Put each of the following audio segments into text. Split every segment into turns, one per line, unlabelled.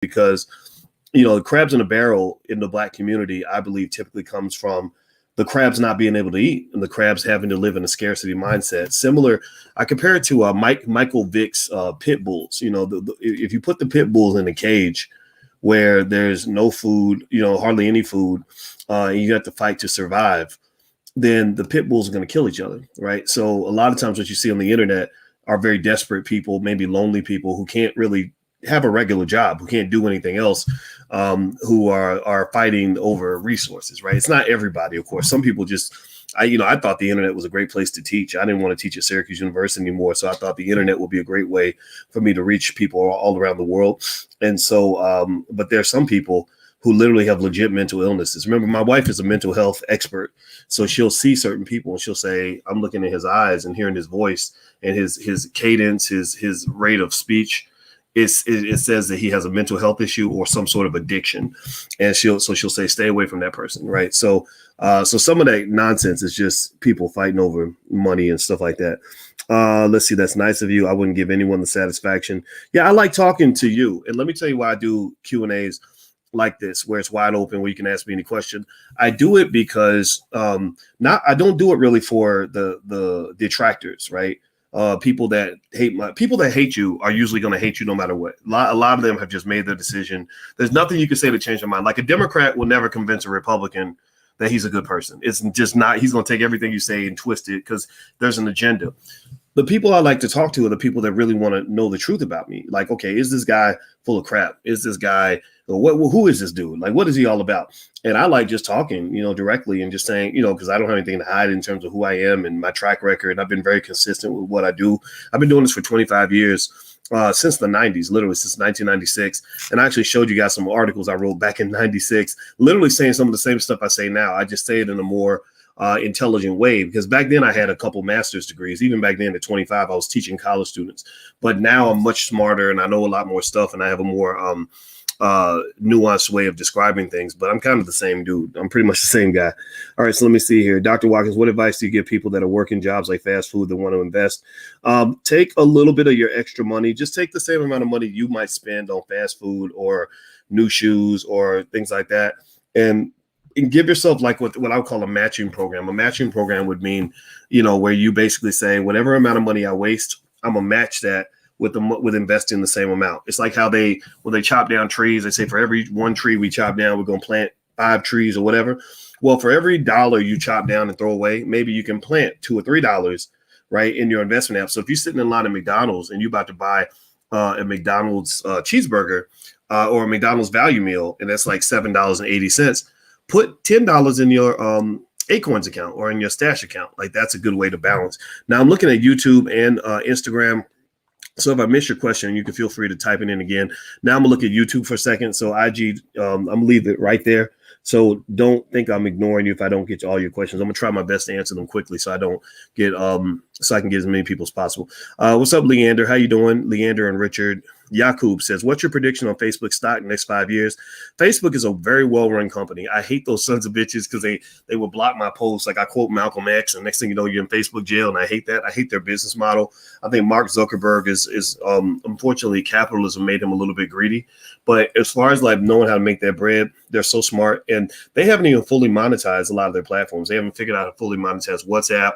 because, the crabs in a barrel in the Black community, I believe, typically comes from the crabs not being able to eat and the crabs having to live in a scarcity mindset. Similar, I compare it to Michael Vick's pit bulls. If you put the pit bulls in a cage where there's no food, hardly any food, and you have to fight to survive, then the pit bulls are going to kill each other, right? So a lot of times what you see on the internet are very desperate people, maybe lonely people who can't really have a regular job, who can't do anything else, who are fighting over resources, right? It's not everybody, of course. Some people just, I thought the internet was a great place to teach. I didn't want to teach at Syracuse University anymore, so I thought the internet would be a great way for me to reach people all around the world. And so, but there are some people who literally have legit mental illnesses. Remember, my wife is a mental health expert, so she'll see certain people and she'll say, I'm looking at his eyes and hearing his voice and his cadence, his rate of speech. It says that he has a mental health issue or some sort of addiction, and she'll say, stay away from that person, right? So some of that nonsense is just people fighting over money and stuff like that. Let's see, that's nice of you. I wouldn't give anyone the satisfaction. Yeah, I like talking to you, and let me tell you why I do Q&As like this, where it's wide open, where you can ask me any question. I do it because I don't do it really for the detractors, right? People that hate you are usually going to hate you no matter what. A lot of them have just made their decision. There's nothing you can say to change their mind. Like a Democrat will never convince a Republican that he's a good person. It's just not. He's going to take everything you say and twist it because there's an agenda. The people I like to talk to are the people that really want to know the truth about me. Like, okay, is this guy full of crap? Is this guy, who is this dude? Like, what is he all about? And I like just talking, directly and just saying, because I don't have anything to hide in terms of who I am and my track record. I've been very consistent with what I do. I've been doing this for 25 years, since the 90s, literally since 1996. And I actually showed you guys some articles I wrote back in 96, literally saying some of the same stuff I say now. I just say it in a more intelligent way, because back then I had a couple master's degrees. Even back then at 25, I was teaching college students. But now I'm much smarter and I know a lot more stuff and I have a more nuanced way of describing things. But I'm kind of the same dude. I'm pretty much the same guy. All right, so let me see here. Dr. Watkins, what advice do you give people that are working jobs like fast food that want to invest? Take a little bit of your extra money. Just take the same amount of money you might spend on fast food or new shoes or things like that, and give yourself like what I would call a matching program. A matching program would mean, where you basically say, whatever amount of money I waste, I'm gonna match that with investing the same amount. It's like how when they chop down trees, they say for every one tree we chop down, we're gonna plant 5 trees or whatever. Well, for every $1 you chop down and throw away, maybe you can plant $2 or $3, right, in your investment app. So if you're sitting in line at McDonald's and you're about to buy a McDonald's cheeseburger or a McDonald's value meal, and that's like $7.80. Put $10 in your Acorns account or in your stash account. Like, that's a good way to balance. Now I'm looking at YouTube and Instagram. So if I miss your question, you can feel free to type it in again. Now I'm gonna look at YouTube for a second. So IG, I'm gonna leave it right there. So don't think I'm ignoring you if I don't get to all your questions. I'm gonna try my best to answer them quickly so I don't get so I can get as many people as possible. What's up, Leander? How you doing? Leander and Richard. Yakub says, what's your prediction on Facebook stock in the next 5 years? Facebook is a very well-run company. I hate those sons of bitches because they will block my posts. Like, I quote Malcolm X, and next thing you know, you're in Facebook jail, and I hate that. I hate their business model. I think Mark Zuckerberg is unfortunately, capitalism made him a little bit greedy. But as far as like knowing how to make their bread, they're so smart, and they haven't even fully monetized a lot of their platforms. They haven't figured out how to fully monetize WhatsApp.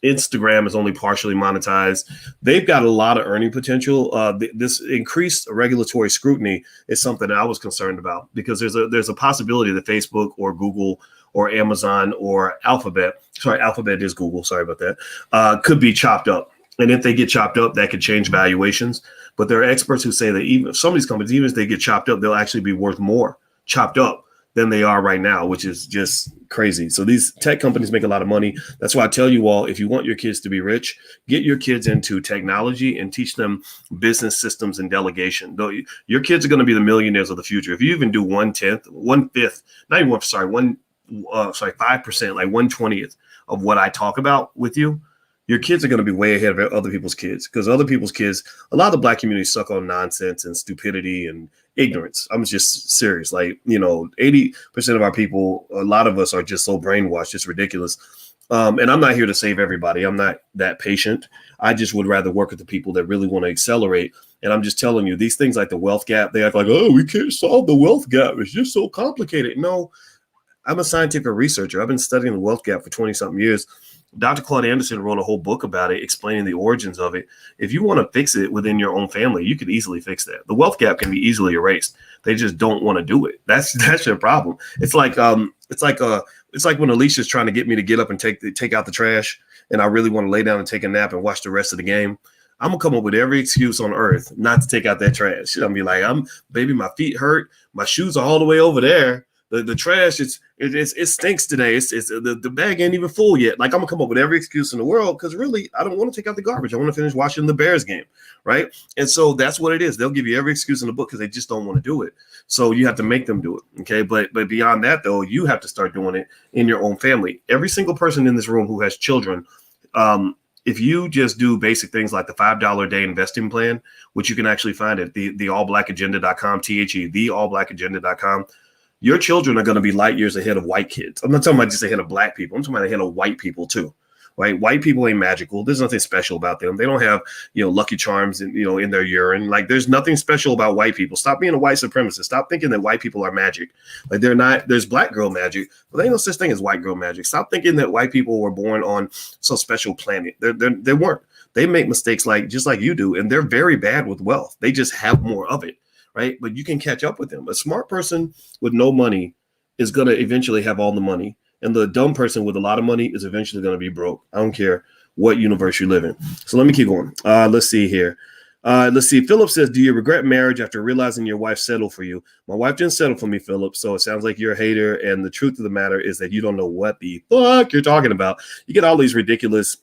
Instagram is only partially monetized. They've got a lot of earning potential. This increased regulatory scrutiny is something that I was concerned about, because there's a possibility that Facebook or Google or Amazon or Alphabet is Google, sorry about that, could be chopped up. And if they get chopped up, that could change valuations. But there are experts who say that even some of these companies, even if they get chopped up, they'll actually be worth more chopped up than they are right now, which is just crazy. So these tech companies make a lot of money. That's why I tell you all, if you want your kids to be rich, get your kids into technology and teach them business systems and delegation. Though your kids are going to be the millionaires of the future. If you even do 5%, like 1/20th of what I talk about with you, your kids are going to be way ahead of other people's kids, because other people's kids, a lot of the Black community suck on nonsense and stupidity and ignorance. I'm just serious. Like, 80% of our people, a lot of us are just so brainwashed. It's ridiculous. And I'm not here to save everybody. I'm not that patient. I just would rather work with the people that really want to accelerate. And I'm just telling you, these things like the wealth gap, they act like, oh, we can't solve the wealth gap. It's just so complicated. No, I'm a scientific researcher. I've been studying the wealth gap for 20 something years. Dr. Claude Anderson wrote a whole book about it, explaining the origins of it. If you want to fix it within your own family, you could easily fix that. The wealth gap can be easily erased. They just don't want to do it. That's your problem. It's like when Alicia's trying to get me to get up and take out the trash, and I really want to lay down and take a nap and watch the rest of the game. I'm gonna come up with every excuse on earth not to take out that trash. I'm gonna be like, baby, my feet hurt, my shoes are all the way over there. The trash, it stinks today. It's the bag ain't even full yet. Like, I'm gonna come up with every excuse in the world because really I don't want to take out the garbage. I want to finish watching the Bears game, right? And so that's what it is. They'll give you every excuse in the book because they just don't want to do it. So you have to make them do it, okay? But beyond that, though, you have to start doing it in your own family. Every single person in this room who has children, if you just do basic things like the $5 a day investing plan, which you can actually find at the allblackagenda.com, theallblackagenda.com. Your children are going to be light years ahead of white kids. I'm not talking about just ahead of black people. I'm talking about ahead of white people too, right? White people ain't magical. There's nothing special about them. They don't have, Lucky Charms in their urine. Like, there's nothing special about white people. Stop being a white supremacist. Stop thinking that white people are magic. Like, they're not. There's black girl magic, but there ain't no such thing as white girl magic. Stop thinking that white people were born on some special planet. They weren't. They make mistakes just like you do, and they're very bad with wealth. They just have more of it. Right. But you can catch up with them. A smart person with no money is going to eventually have all the money. And the dumb person with a lot of money is eventually going to be broke. I don't care what universe you live in. So let me keep going. Let's see here. Philip says, do you regret marriage after realizing your wife settled for you? My wife didn't settle for me, Philip. So it sounds like you're a hater. And the truth of the matter is that you don't know what the fuck you're talking about. You get all these ridiculous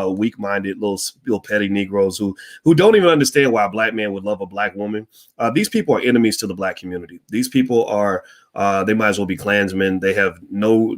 weak-minded little petty Negroes who don't even understand why a black man would love a black woman. These people are enemies to the black community. These people are they might as well be Klansmen. They have no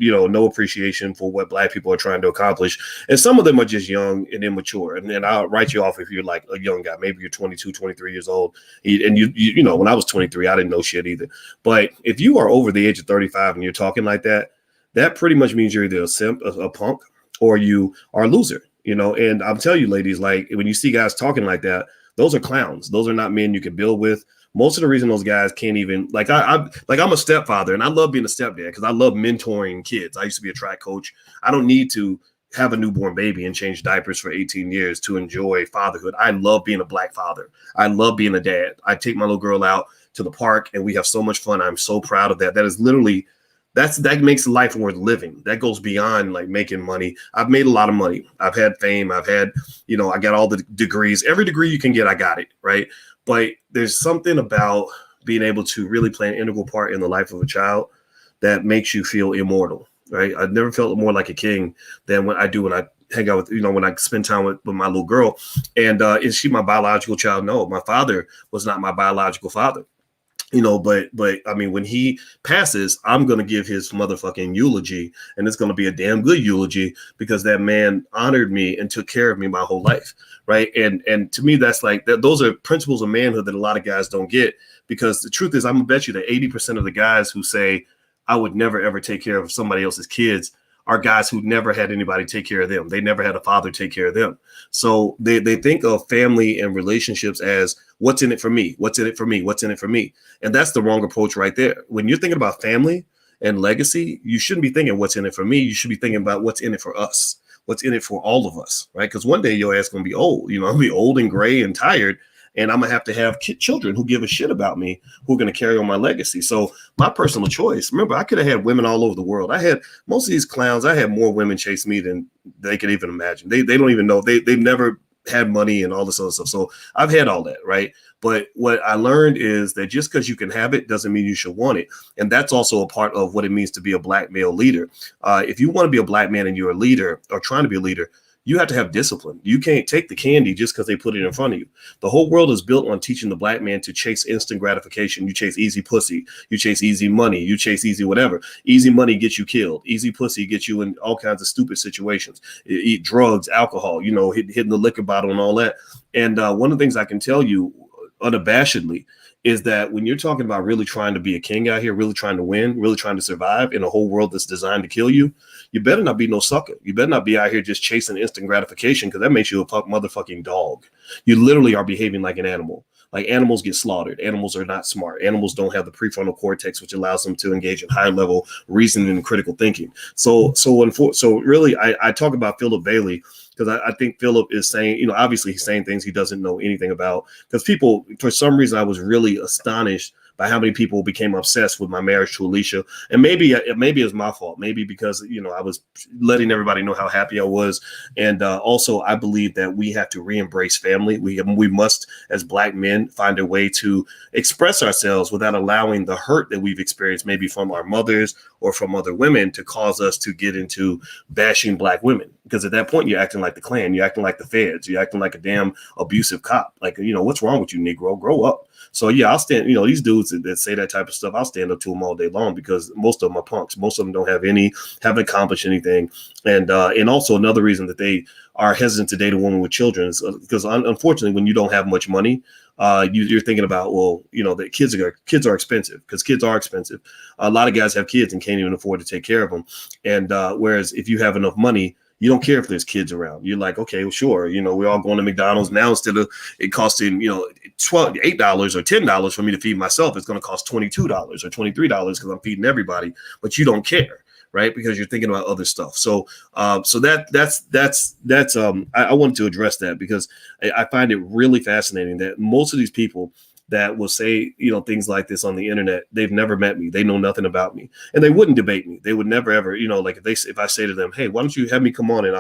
appreciation for what black people are trying to accomplish. And some of them are just young and immature. And then I'll write you off if you're like a young guy. Maybe you're 22, 23 years old. And you know, when I was 23, I didn't know shit either. But if you are over the age of 35 and you're talking like that, that pretty much means you're either a simp, a punk, or you are a loser. And I'll tell you, ladies, like, when you see guys talking like that, those are clowns. Those are not men you can build with. Most of the reason those guys can't even, like, I'm a stepfather, and I love being a stepdad because I love mentoring kids. I used to be a track coach. I don't need to have a newborn baby and change diapers for 18 years to enjoy fatherhood. I love being a black father. I love being a dad. I take my little girl out to the park, and we have so much fun. I'm so proud of that. That is literally that makes life worth living. That goes beyond like making money. I've made a lot of money. I've had fame. I've had, I got all the degrees. Every degree you can get, I got it, right? But there's something about being able to really play an integral part in the life of a child that makes you feel immortal, right? I've never felt more like a king than when I hang out with, when I spend time with my little girl. And is she my biological child? No, my father was not my biological father. But I mean, when he passes, I'm going to give his motherfucking eulogy, and it's going to be a damn good eulogy because that man honored me and took care of me my whole life. Right. And to me, that's like those are principles of manhood that a lot of guys don't get, because the truth is, I'm going to bet you that 80% of the guys who say I would never, ever take care of somebody else's kids are guys who never had anybody take care of them. They never had a father take care of them. So they think of family and relationships as what's in it for me? What's in it for me? What's in it for me? And that's the wrong approach right there. When you're thinking about family and legacy, you shouldn't be thinking what's in it for me. You should be thinking about what's in it for us. What's in it for all of us, right? Because one day your ass going to be old. I'll be old and gray and tired. And I'm going to have children who give a shit about me, who are going to carry on my legacy. So my personal choice, remember, I could have had women all over the world. I had most of these clowns. I had more women chase me than they could even imagine. They don't even know. They've never had money and all this other stuff. So I've had all that, right? But what I learned is that just because you can have it doesn't mean you should want it. And that's also a part of what it means to be a black male leader. If you want to be a black man and you're a leader or trying to be a leader, you have to have discipline. You can't take the candy just because they put it in front of you. The whole world is built on teaching the black man to chase instant gratification. You chase easy pussy. You chase easy money. You chase easy whatever. Easy money gets you killed. Easy pussy gets you in all kinds of stupid situations. Eat drugs, alcohol, hitting the liquor bottle and all that. And one of the things I can tell you, unabashedly is that when you're talking about really trying to be a king out here, really trying to win, really trying to survive in a whole world that's designed to kill you, you better not be no sucker. You better not be out here just chasing instant gratification, because that makes you a motherfucking dog. You literally are behaving like an animal. Like, animals get slaughtered. Animals are not smart. Animals don't have the prefrontal cortex, which allows them to engage in high level reasoning and critical thinking. So really, I talk about Philip Bailey because I think Philip is saying, obviously he's saying things he doesn't know anything about, because people, for some reason, I was really astonished by how many people became obsessed with my marriage to Alicia. And maybe it was my fault. Maybe because, I was letting everybody know how happy I was. And also, I believe that we have to re-embrace family. We must, as Black men, find a way to express ourselves without allowing the hurt that we've experienced, maybe from our mothers or from other women, to cause us to get into bashing Black women. Because at that point, you're acting like the Klan, you're acting like the feds, you're acting like a damn abusive cop. Like, what's wrong with you, Negro? Grow up. So yeah, I'll stand, these dudes that say that type of stuff, I'll stand up to them all day long, because most of them are punks. Most of them haven't accomplished anything. And also another reason that they are hesitant to date a woman with children is because unfortunately, when you don't have much money, you're thinking about, that kids are expensive, because kids are expensive. A lot of guys have kids and can't even afford to take care of them. And whereas if you have enough money, you don't care if there's kids around. You're like, okay, well, sure. We're all going to McDonald's now. Instead of it costing, $8 or $10 for me to feed myself, it's going to cost $22 or $23 because I'm feeding everybody. But you don't care, right? Because you're thinking about other stuff. So, I wanted to address that, because I find it really fascinating that most of these people that will say, things like this on the internet, they've never met me. They know nothing about me, and they wouldn't debate me. They would never, ever, like if I say to them, hey, why don't you have me come on and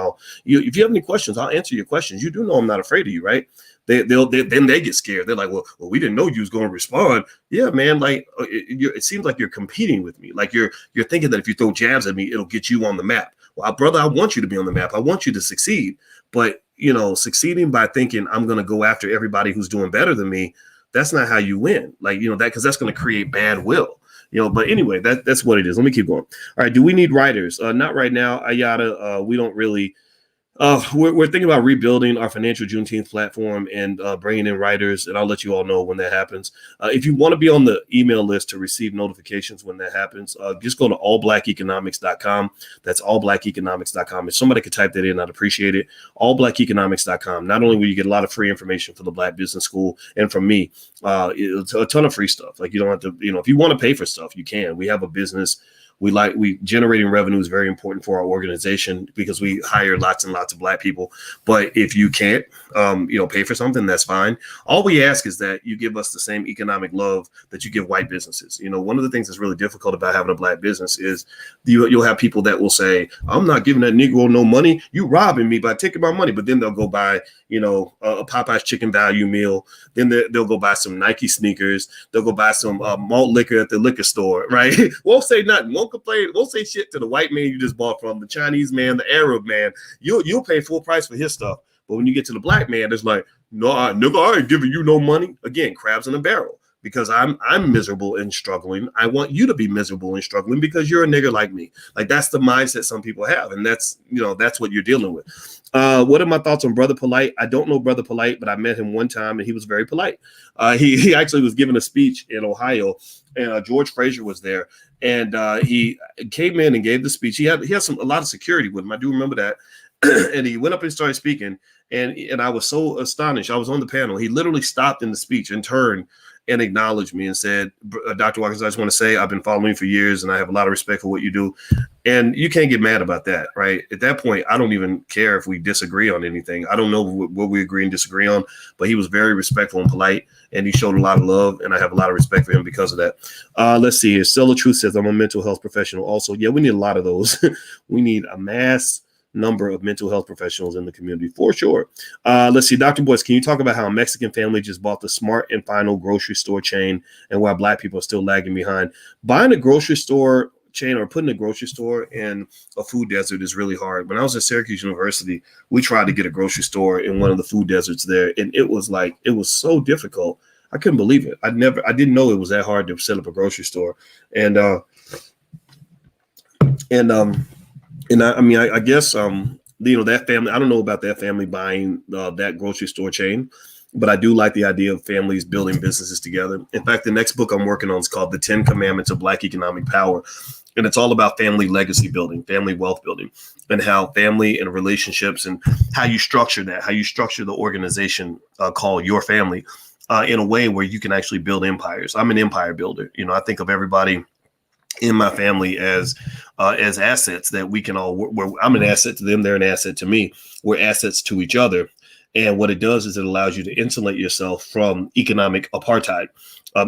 if you have any questions, I'll answer your questions. You do know I'm not afraid of you, right? Then they get scared. They're like, well, we didn't know you was going to respond. Yeah, man. Like, it seems like you're competing with me. Like you're thinking that if you throw jabs at me, it'll get you on the map. Well, brother, I want you to be on the map. I want you to succeed. But, succeeding by thinking I'm going to go after everybody who's doing better than me, that's not how you win. Like, that, because that's going to create bad will. But anyway, that's what it is. Let me keep going. All right. Do we need writers? Not right now. Ayada. We don't really. We're thinking about rebuilding our financial Juneteenth platform and bringing in writers, and I'll let you all know when that happens. If you want to be on the email list to receive notifications when that happens, just go to allblackeconomics.com. That's allblackeconomics.com. If somebody could type that in, I'd appreciate it. Allblackeconomics.com. Not only will you get a lot of free information from the Black Business School and from me, it's a ton of free stuff. Like, you don't have to, if you want to pay for stuff, you can. We have a business. We generating revenue is very important for our organization, because we hire lots and lots of Black people. But if you can't, pay for something, that's fine. All we ask is that you give us the same economic love that you give white businesses. One of the things that's really difficult about having a Black business is you'll have people that will say, I'm not giving that Negro no money. You robbing me by taking my money. But then they'll go buy, a Popeye's chicken value meal. Then they'll go buy some Nike sneakers. They'll go buy some malt liquor at the liquor store, right? Won't say nothing. Won't complain. Won't say shit to the white man you just bought from, the Chinese man, the Arab man. You'll pay full price for his stuff. But when you get to the Black man, it's like, no, nigga, I ain't giving you no money. Again, crabs in a barrel. Because I'm miserable and struggling. I want you to be miserable and struggling because you're a nigger like me. Like, that's the mindset some people have, and that's what you're dealing with. What are my thoughts on Brother Polite? I don't know Brother Polite, but I met him one time and he was very polite. He actually was giving a speech in Ohio, and George Fraser was there, and he came in and gave the speech. He had a lot of security with him. I do remember that. And he went up and started speaking, and I was so astonished. I was on the panel. He literally stopped in the speech and turned and acknowledged me and said, Dr. Watkins, I just want to say I've been following you for years and I have a lot of respect for what you do. And you can't get mad about that, right? At that point, I don't even care if we disagree on anything. I don't know what we agree and disagree on, but he was very respectful and polite, and he showed a lot of love, and I have a lot of respect for him because of that. Let's see here. Stella Truth says, I'm a mental health professional also. Yeah, we need a lot of those. We need a mass number of mental health professionals in the community for sure. Let's see, Dr. Boyce, can you talk about how a Mexican family just bought the Smart and Final grocery store chain and why Black people are still lagging behind? Buying a grocery store chain or putting a grocery store in a food desert is really hard. When I was at Syracuse University, we tried to get a grocery store in one of the food deserts there, and it was so difficult. I couldn't believe it. I didn't know it was that hard to set up a grocery store. And I guess that family, I don't know about that family buying that grocery store chain, but I do like the idea of families building businesses together. In fact, the next book I'm working on is called The 10 Commandments of Black Economic Power. And it's all about family legacy building, family wealth building, and how family and relationships and how you structure that, how you structure the organization called your family in a way where you can actually build empires. I'm an empire builder. I think of everybody in my family as assets that we can all, where I'm an asset to them, they're an asset to me. We're assets to each other. And what it does is it allows you to insulate yourself from economic apartheid.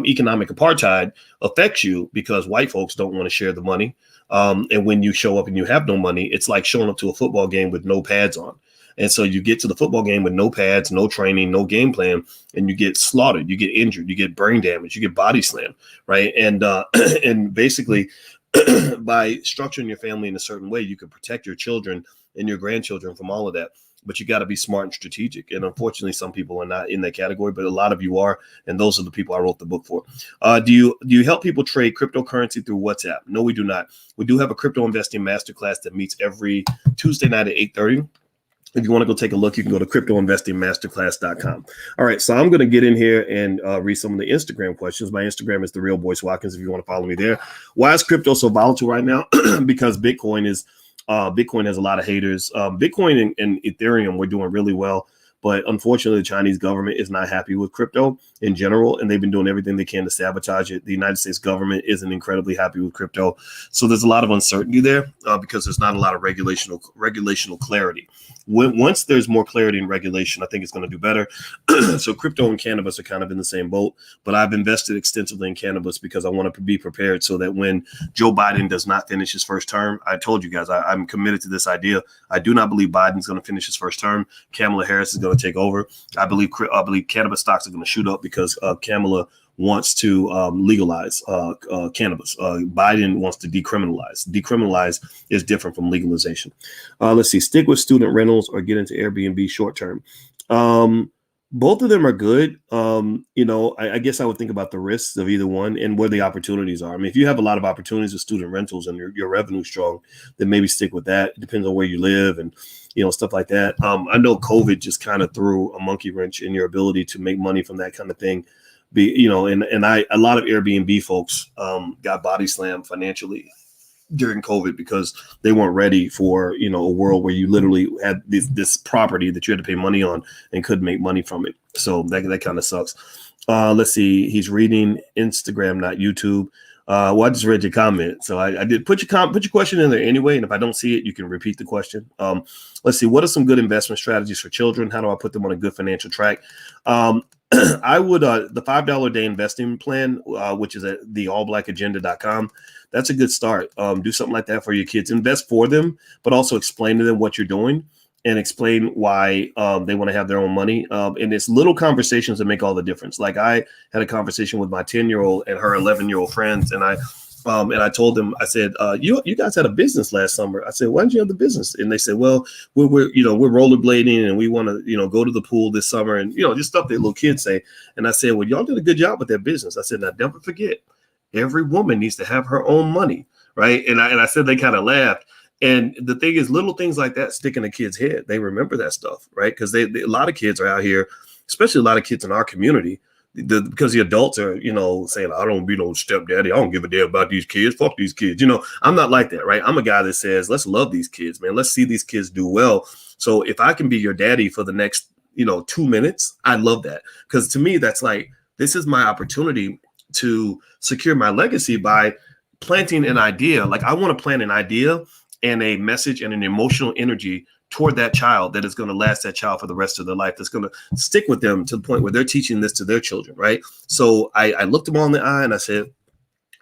Economic apartheid affects you because white folks don't want to share the money. And when you show up and you have no money, it's like showing up to a football game with no pads on. And so you get to the football game with no pads, no training, no game plan, and you get slaughtered, you get injured, you get brain damage, you get body slammed, right? And and basically, by structuring your family in a certain way, you can protect your children and your grandchildren from all of that. But you got to be smart and strategic. And unfortunately, some people are not in that category, but a lot of you are. And those are the people I wrote the book for. Do you help people trade cryptocurrency through WhatsApp? No, we do not. We do have a crypto investing masterclass that meets every Tuesday night at 8:30. If you want to go take a look, you can go to cryptoinvestingmasterclass.com. All right, so I'm going to get in here and read some of the Instagram questions. My Instagram is the real Boyce Watkins. If you want to follow me there. Why is crypto so volatile right now? Because Bitcoin has a lot of haters. Bitcoin and Ethereum were doing really well, but unfortunately, the Chinese government is not happy with crypto in general, and they've been doing everything they can to sabotage it. The United States government isn't incredibly happy with crypto, so there's a lot of uncertainty there because there's not a lot of regulational clarity. Once there's more clarity in regulation, I think it's going to do better. So crypto and cannabis are kind of in the same boat, but I've invested extensively in cannabis because I want to be prepared so that when Joe Biden does not finish his first term, I told you guys I'm committed to this idea. I do not believe Biden's going to finish his first term. Kamala Harris is going to take over. I believe cannabis stocks are going to shoot up because Kamala wants to legalize cannabis. Biden wants to decriminalize. Decriminalize is different from legalization. Let's see. Stick with student rentals or get into Airbnb short term. Both of them are good. I guess I would think about the risks of either one and where the opportunities are. I mean, if you have a lot of opportunities with student rentals and your revenue strong, then maybe stick with that. It depends on where you live and stuff like that. I know COVID just kind of threw a monkey wrench in your ability to make money from that kind of thing. A lot of Airbnb folks got body slammed financially during COVID because they weren't ready for, a world where you literally had this property that you had to pay money on and couldn't make money from it. So that kind of sucks. Let's see. He's reading Instagram, not YouTube. Well, I just read your comment. So I did put your question in there anyway. And if I don't see it, you can repeat the question. Let's see. What are some good investment strategies for children? How do I put them on a good financial track? I would, the $5 a day investing plan, which is at theallblackagenda.com. That's a good start. Do something like that for your kids. Invest for them, but also explain to them what you're doing and explain why they want to have their own money. And it's little conversations that make all the difference. Like I had a conversation with my 10-year-old and her 11-year-old friends, and I told them, I said, you guys had a business last summer. I said, why didn't you have the business? And they said, well, we're rollerblading and we want to, go to the pool this summer and, just stuff that little kids say. And I said, well, y'all did a good job with that business. I said, now never forget, every woman needs to have her own money. Right. And I said, they kind of laughed. And the thing is, little things like that stick in a kid's head. They remember that stuff. Right. Because a lot of kids are out here, especially a lot of kids in our community, because the adults are, saying, I don't be no stepdaddy. I don't give a damn about these kids. Fuck these kids. I'm not like that, right? I'm a guy that says, let's love these kids, man. Let's see these kids do well. So if I can be your daddy for the next, 2 minutes, I love that. Because to me, that's like, this is my opportunity to secure my legacy by planting an idea. Like I want to plant an idea and a message and an emotional energy toward that child that is going to last that child for the rest of their life, that's going to stick with them to the point where they're teaching this to their children, right? So I looked them all in the eye and I said,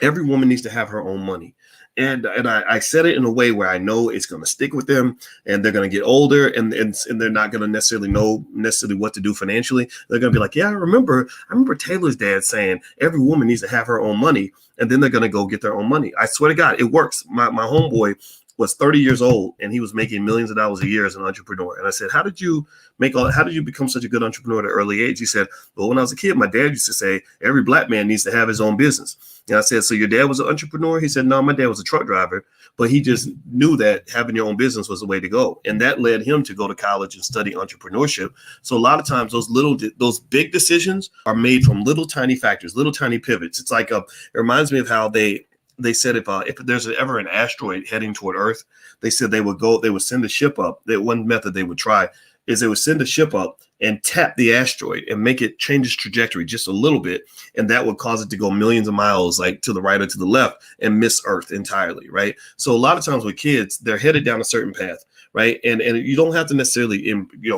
every woman needs to have her own money. And I said it in a way where I know it's going to stick with them and they're going to get older and they're not going to necessarily know what to do financially. They're going to be like, yeah, I remember Taylor's dad saying every woman needs to have her own money. And then they're going to go get their own money. I swear to God, it works. My homeboy was 30 years old and he was making millions of dollars a year as an entrepreneur. And I said, how did you become such a good entrepreneur at an early age? He said, well, when I was a kid, my dad used to say, every black man needs to have his own business. And I said, so your dad was an entrepreneur? He said, no, my dad was a truck driver, but he just knew that having your own business was the way to go. And that led him to go to college and study entrepreneurship. So a lot of times those big decisions are made from little tiny factors, little tiny pivots. It's like, it reminds me of how they said if there's ever an asteroid heading toward Earth, they said they would send a ship up. That one method they would try is they would send a ship up and tap the asteroid and make it change its trajectory just a little bit. And that would cause it to go millions of miles, like to the right or to the left, and miss Earth entirely, right? So a lot of times with kids, they're headed down a certain path, right? And you don't have to necessarily,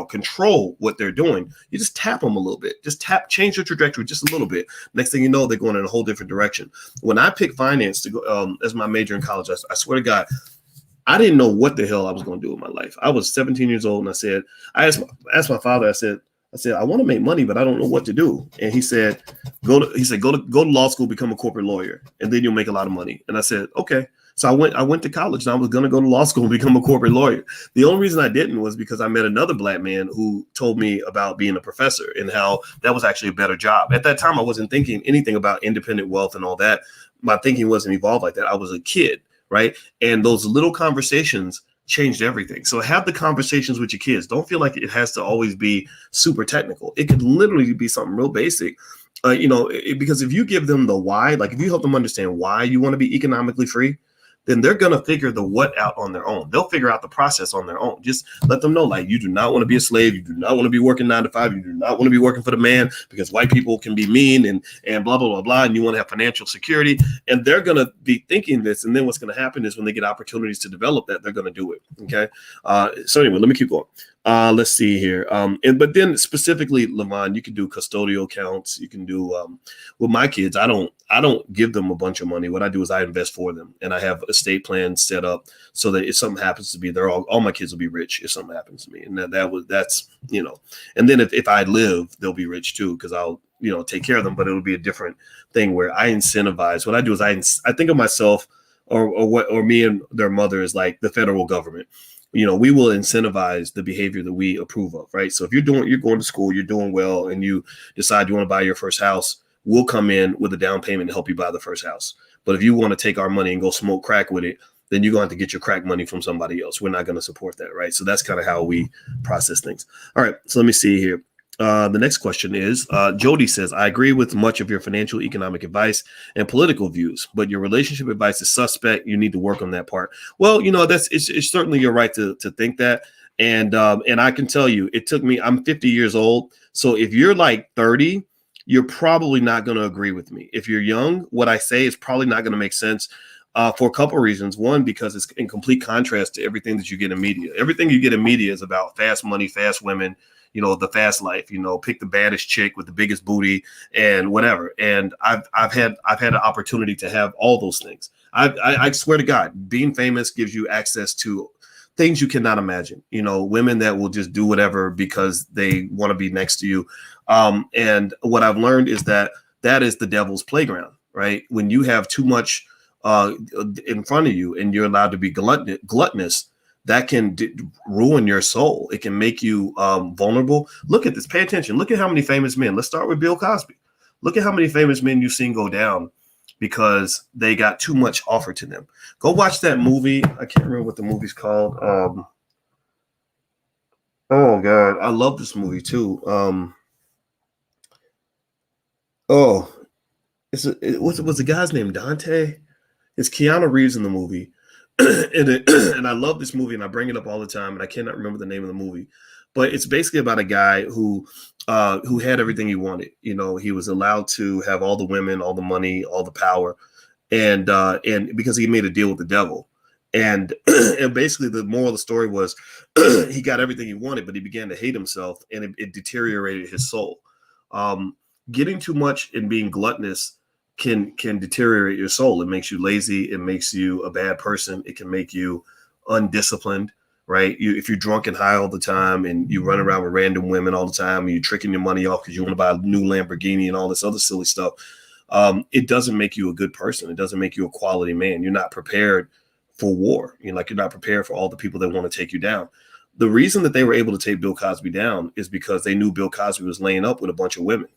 control what they're doing. You just tap them a little bit, change their trajectory just a little bit. Next thing you know, they're going in a whole different direction. When I picked finance to go as my major in college, I swear to God, I didn't know what the hell I was going to do with my life. I was 17 years old, and I asked my father. I said, I want to make money, but I don't know what to do. And he said, go to law school, become a corporate lawyer, and then you'll make a lot of money. And I said, okay. So I went to college, and I was going to go to law school and become a corporate lawyer. The only reason I didn't was because I met another black man who told me about being a professor and how that was actually a better job. At that time, I wasn't thinking anything about independent wealth and all that. My thinking wasn't evolved like that. I was a kid. Right. And those little conversations changed everything. So have the conversations with your kids. Don't feel like it has to always be super technical. It could literally be something real basic, because if you give them the why, like if you help them understand why you want to be economically free, then they're going to figure the what out on their own. They'll figure out the process on their own. Just let them know, like, you do not want to be a slave. You do not want to be working 9 to 5. You do not want to be working for the man because white people can be mean and blah, blah, blah, blah. And you want to have financial security. And they're going to be thinking this. And then what's going to happen is when they get opportunities to develop that, they're going to do it. Okay. So anyway, let me keep going. Let's see here. But then specifically, Levon, you can do custodial accounts. You can do with my kids. I don't give them a bunch of money. What I do is I invest for them, and I have estate plans set up so that if something happens to me, all my kids will be rich if something happens to me. And that's and then if I live, they'll be rich too, because I'll take care of them. But it'll be a different thing where I incentivize. What I do is I think of myself or me and their mother is like the federal government. We will incentivize the behavior that we approve of, right? So if you're going to school, you're doing well, and you decide you want to buy your first house, we'll come in with a down payment to help you buy the first house. But if you want to take our money and go smoke crack with it, then you're going to have to get your crack money from somebody else. We're not going to support that, right? So that's kind of how we process things. All right, so let me see here. The next question is, Jody says, I agree with much of your financial economic advice and political views, but your relationship advice is suspect. You need to work on that part. Well, it's certainly your right to think that. And I can tell you, it took me, I'm 50 years old. So if you're like 30, you're probably not going to agree with me. If you're young, what I say is probably not going to make sense for a couple of reasons. One, because it's in complete contrast to everything that you get in media. Everything you get in media is about fast money, fast women, the fast life, pick the baddest chick with the biggest booty and whatever. And I've had an opportunity to have all those things. I swear to God, being famous gives you access to things you cannot imagine, women that will just do whatever because they want to be next to you. And what I've learned is that is the devil's playground, right? When you have too much in front of you and you're allowed to be gluttonous, that can ruin your soul. It can make you vulnerable. Look at this. Pay attention. Look at how many famous men. Let's start with Bill Cosby. Look at how many famous men you've seen go down because they got too much offered to them. Go watch that movie. I can't remember what the movie's called. Oh, God. I love this movie, too. Was the guy's name Dante? It's Keanu Reeves in the movie. And I love this movie, and I bring it up all the time, and I cannot remember the name of the movie, but it's basically about a guy who had everything he wanted. He was allowed to have all the women, all the money, all the power, and because he made a deal with the devil, and and basically the moral of the story was he got everything he wanted, but he began to hate himself, and it deteriorated his soul. Getting too much and being gluttonous can deteriorate your soul. It makes you lazy. It makes you a bad person. It can make you undisciplined, right? If you're drunk and high all the time and you run around with random women all the time and you're tricking your money off because you want to buy a new Lamborghini and all this other silly stuff, it doesn't make you a good person. It doesn't make you a quality man. You're not prepared for war. Like you're not prepared for all the people that want to take you down. The reason that they were able to take Bill Cosby down is because they knew Bill Cosby was laying up with a bunch of women,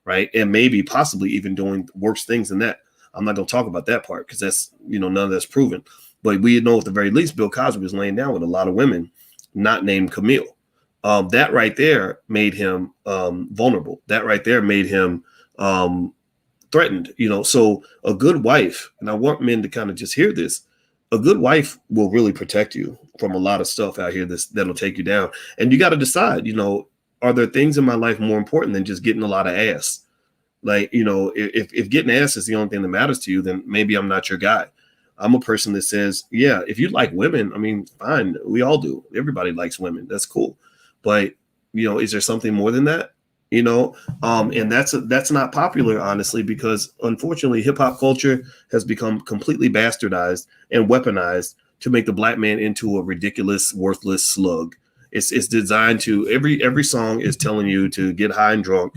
right? And maybe possibly even doing worse things than that. I'm not going to talk about that part because that's, none of that's proven. But we know at the very least Bill Cosby was laying down with a lot of women not named Camille. That right there made him vulnerable. That right there made him threatened. So a good wife, and I want men to kind of just hear this, a good wife will really protect you from a lot of stuff out here that'll take you down. And you got to decide, are there things in my life more important than just getting a lot of ass? Like, if getting ass is the only thing that matters to you, then maybe I'm not your guy. I'm a person that says, yeah, if you like women, I mean, fine. We all do. Everybody likes women. That's cool. But, is there something more than that? And that's not popular, honestly, because unfortunately, hip hop culture has become completely bastardized and weaponized to make the black man into a ridiculous, worthless slug. It's designed to every song is telling you to get high and drunk,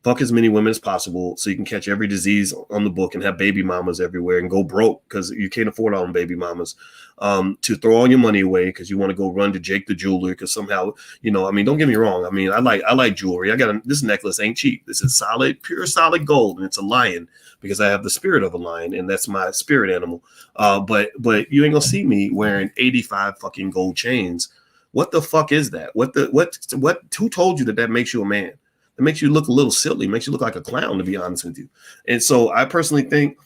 fuck as many women as possible so you can catch every disease on the book and have baby mamas everywhere and go broke because you can't afford all them baby mamas, to throw all your money away because you want to go run to Jake the jeweler because somehow, don't get me wrong. I mean, I like jewelry. This necklace ain't cheap. This is pure solid gold, and it's a lion because I have the spirit of a lion and that's my spirit animal. But you ain't gonna see me wearing 85 fucking gold chains. What the fuck is that? Who told you that makes you a man? It makes you look a little silly, makes you look like a clown, to be honest with you. And so I personally think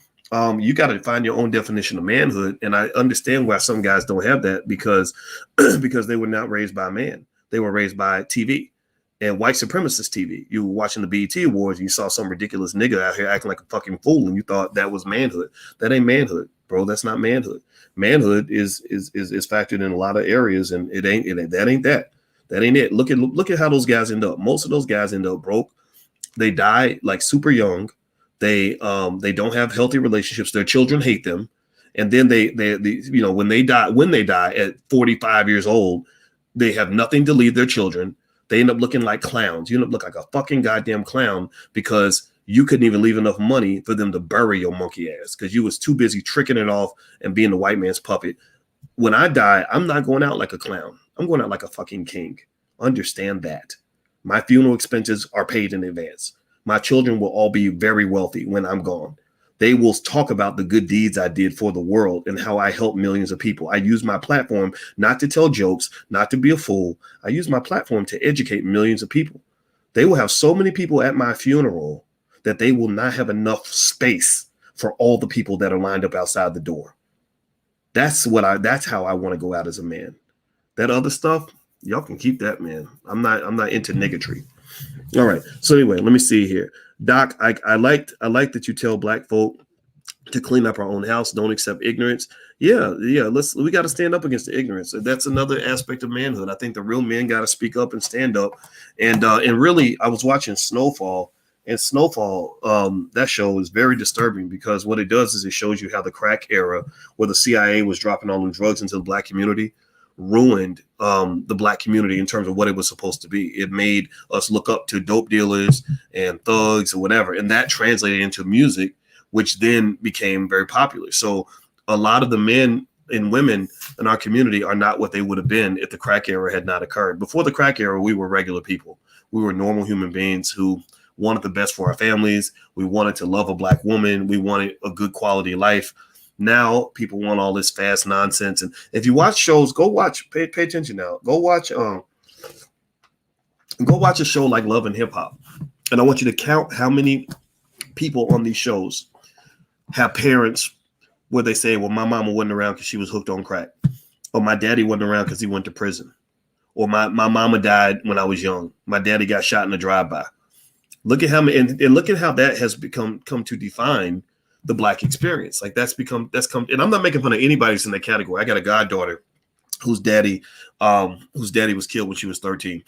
you got to find your own definition of manhood. And I understand why some guys don't have that because they were not raised by a man. They were raised by TV and white supremacist TV. You were watching the BET Awards and you saw some ridiculous nigga out here acting like a fucking fool and you thought that was manhood. That ain't manhood, bro. That's not manhood. Manhood is factored in a lot of areas, and that ain't that. That ain't it. Look at how those guys end up. Most of those guys end up broke. They die like super young. They don't have healthy relationships. Their children hate them. And then they when they die at 45 years old, they have nothing to leave their children. They end up looking like clowns. You end up looking like a fucking goddamn clown because you couldn't even leave enough money for them to bury your monkey ass because you was too busy tricking it off and being the white man's puppet. When I die, I'm not going out like a clown. I'm going out like a fucking king. Understand that. My funeral expenses are paid in advance. My children will all be very wealthy when I'm gone. They will talk about the good deeds I did for the world and how I helped millions of people. I use my platform not to tell jokes, not to be a fool. I use my platform to educate millions of people. They will have so many people at my funeral that they will not have enough space for all the people that are lined up outside the door. That's how I want to go out as a man. That other stuff, y'all can keep that, man. I'm not into niggatry. All right. So anyway, let me see here. Doc, I like that you tell black folk to clean up our own house, don't accept ignorance. Yeah. We got to stand up against the ignorance. That's another aspect of manhood. I think the real men got to speak up and stand up. And really, I was watching Snowfall. And Snowfall, that show is very disturbing because what it does is it shows you how the crack era, where the CIA was dropping all the drugs into the black community, ruined the black community in terms of what it was supposed to be. It made us look up to dope dealers and thugs or whatever. And that translated into music, which then became very popular. So a lot of the men and women in our community are not what they would have been if the crack era had not occurred. Before the crack era, we were regular people. We were normal human beings who wanted the best for our families. We wanted to love a black woman. We wanted a good quality life. Now people want all this fast nonsense. And if you watch shows, pay attention now. Go watch a show like Love and Hip Hop. And I want you to count how many people on these shows have parents where they say, well, my mama wasn't around because she was hooked on crack. Or my daddy wasn't around because he went to prison. Or my mama died when I was young. My daddy got shot in a drive-by. Look at how and look at how that has come to define the black experience. Like and I'm not making fun of anybody who's in that category. I got a goddaughter whose daddy was killed when she was 13.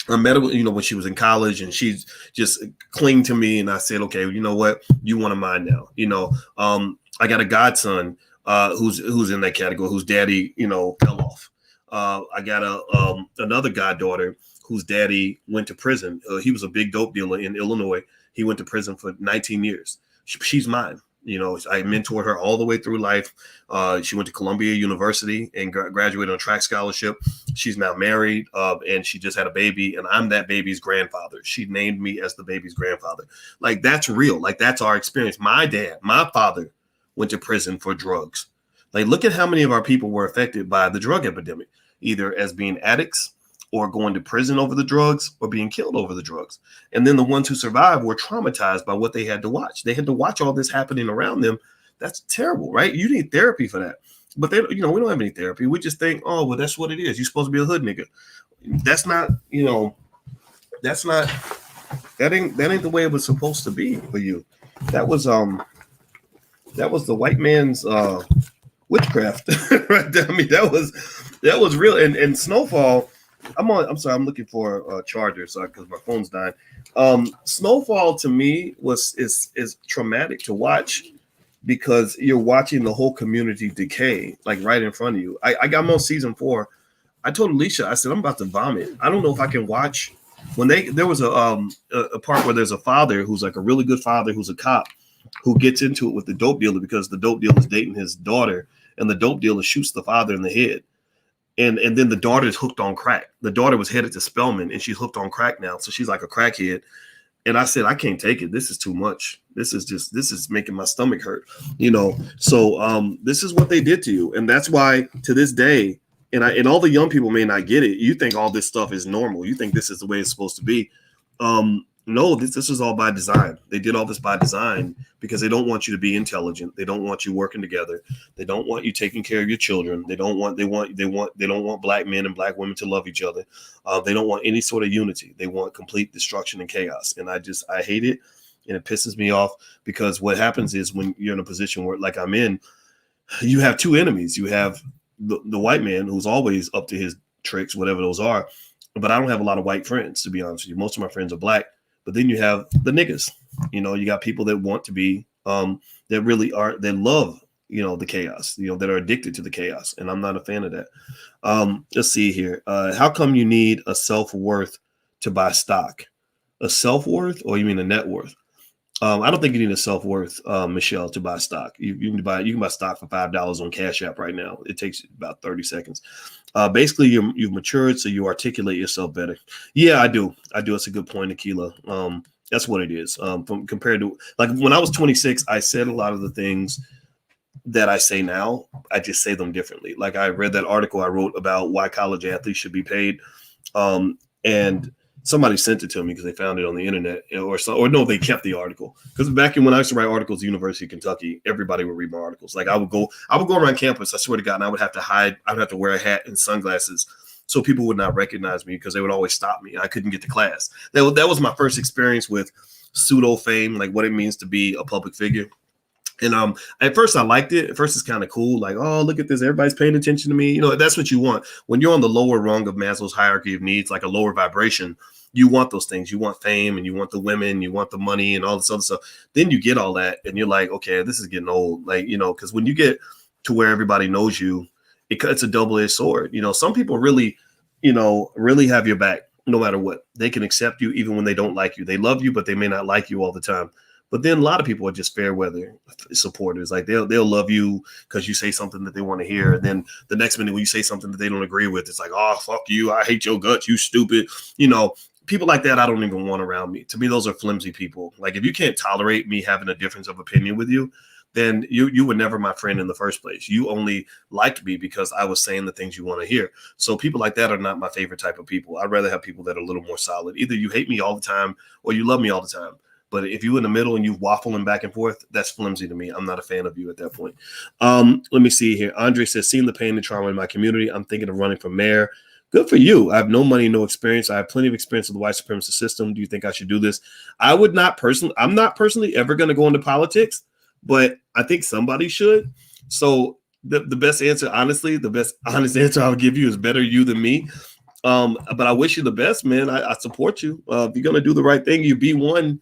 I met her, when she was in college, and she just clinged to me. And I said, okay, you know what? You one of mine now. I got a godson who's in that category, whose daddy, fell off. I got another goddaughter whose daddy went to prison. He was a big dope dealer in Illinois. He went to prison for 19 years. She's mine. You know, I mentored her all the way through life. She went to Columbia University and graduated on a track scholarship. She's now married, and she just had a baby, and I'm that baby's grandfather. She named me as the baby's grandfather. Like, that's real. Like, that's our experience. My father went to prison for drugs. Like, look at how many of our people were affected by the drug epidemic, either as being addicts or going to prison over the drugs or being killed over the drugs. And then the ones who survived were traumatized by what they had to watch. They had to watch all this happening around them. That's terrible, right? You need therapy for that. But they, you know, we don't have any therapy. We just think, oh, well, that's what it is. You're supposed to be a hood nigga. That's not, you know, that ain't the way it was supposed to be for you. That was the white man's witchcraft right there. I mean, that was real. And Snowfall, I'm sorry, I'm looking for a charger, so because my phone's dying. Snowfall to me is traumatic to watch because you're watching the whole community decay, like right in front of you. I got them on season 4. I told Alicia, I said, I'm about to vomit. I don't know if I can watch when there was a part where there's a father who's like a really good father who's a cop who gets into it with the dope dealer because the dope dealer is dating his daughter, and the dope dealer shoots the father in the head. And then the daughter is hooked on crack. The daughter was headed to Spelman, and she's hooked on crack now. So she's like a crackhead. And I said, I can't take it. This is too much. This is making my stomach hurt. You know, so this is what they did to you. And that's why to this day, and all the young people may not get it. You think all this stuff is normal. You think this is the way it's supposed to be. No, this is all by design. They did all this by design because they don't want you to be intelligent. They don't want you working together. They don't want you taking care of your children. They don't want black men and black women to love each other. They don't want any sort of unity. They want complete destruction and chaos. And I hate it, and it pisses me off because what happens is when you're in a position where, like I'm in, you have two enemies. You have the white man who's always up to his tricks, whatever those are. But I don't have a lot of white friends, to be honest with you. Most of my friends are black. But then you have the niggas, you know, you got people that want to be, that really are, that love, you know, the chaos, you know, that are addicted to the chaos. And I'm not a fan of that. Let's see here. How come you need a self-worth to buy stock? A self-worth, or you mean a net worth? I don't think you need a self-worth, Michelle, to buy stock. You can buy stock for $5 on Cash App right now. It takes about 30 seconds. Basically, you've matured, so you articulate yourself better. Yeah, I do. It's a good point, Akila. That's what it is. Compared to, like, when I was 26, I said a lot of the things that I say now. I just say them differently. Like, I read that article I wrote about why college athletes should be paid, and somebody sent it to me because they found it on the internet, or no, they kept the article. Because back when I used to write articles at the University of Kentucky, everybody would read my articles. Like, I would go around campus, I swear to God, and I would have to hide. I would have to wear a hat and sunglasses so people would not recognize me because they would always stop me. I couldn't get to class. That was my first experience with pseudo fame, like what it means to be a public figure. And at first I liked it. At first it's kind of cool. Like, oh, look at this. Everybody's paying attention to me. You know, that's what you want. When you're on the lower rung of Maslow's hierarchy of needs, like a lower vibration, you want those things. You want fame, and you want the women, you want the money and all this other stuff. Then you get all that and you're like, okay, this is getting old. Like, you know, because when you get to where everybody knows you, it's a double-edged sword. You know, some people really, you know, really have your back no matter what. They can accept you even when they don't like you. They love you, but they may not like you all the time. But then a lot of people are just fair weather supporters. Like they'll love you because you say something that they want to hear. And then the next minute when you say something that they don't agree with, it's like, oh, fuck you. I hate your guts. You stupid. You know, people like that I don't even want around me. To me, those are flimsy people. Like, if you can't tolerate me having a difference of opinion with you, then you were never my friend in the first place. You only liked me because I was saying the things you want to hear. So people like that are not my favorite type of people. I'd rather have people that are a little more solid. Either you hate me all the time or you love me all the time. But if you're in the middle and you waffling back and forth, that's flimsy to me. I'm not a fan of you at that point. Let me see here. Andre says, seeing the pain and trauma in my community, I'm thinking of running for mayor. Good for you. I have no money, no experience. I have plenty of experience with the white supremacist system. Do you think I should do this? I'm not personally ever going to go into politics, but I think somebody should. So the best answer, honestly, the best honest answer I'll give you is better you than me. But I wish you the best, man. I support you. If you're going to do the right thing, you be one.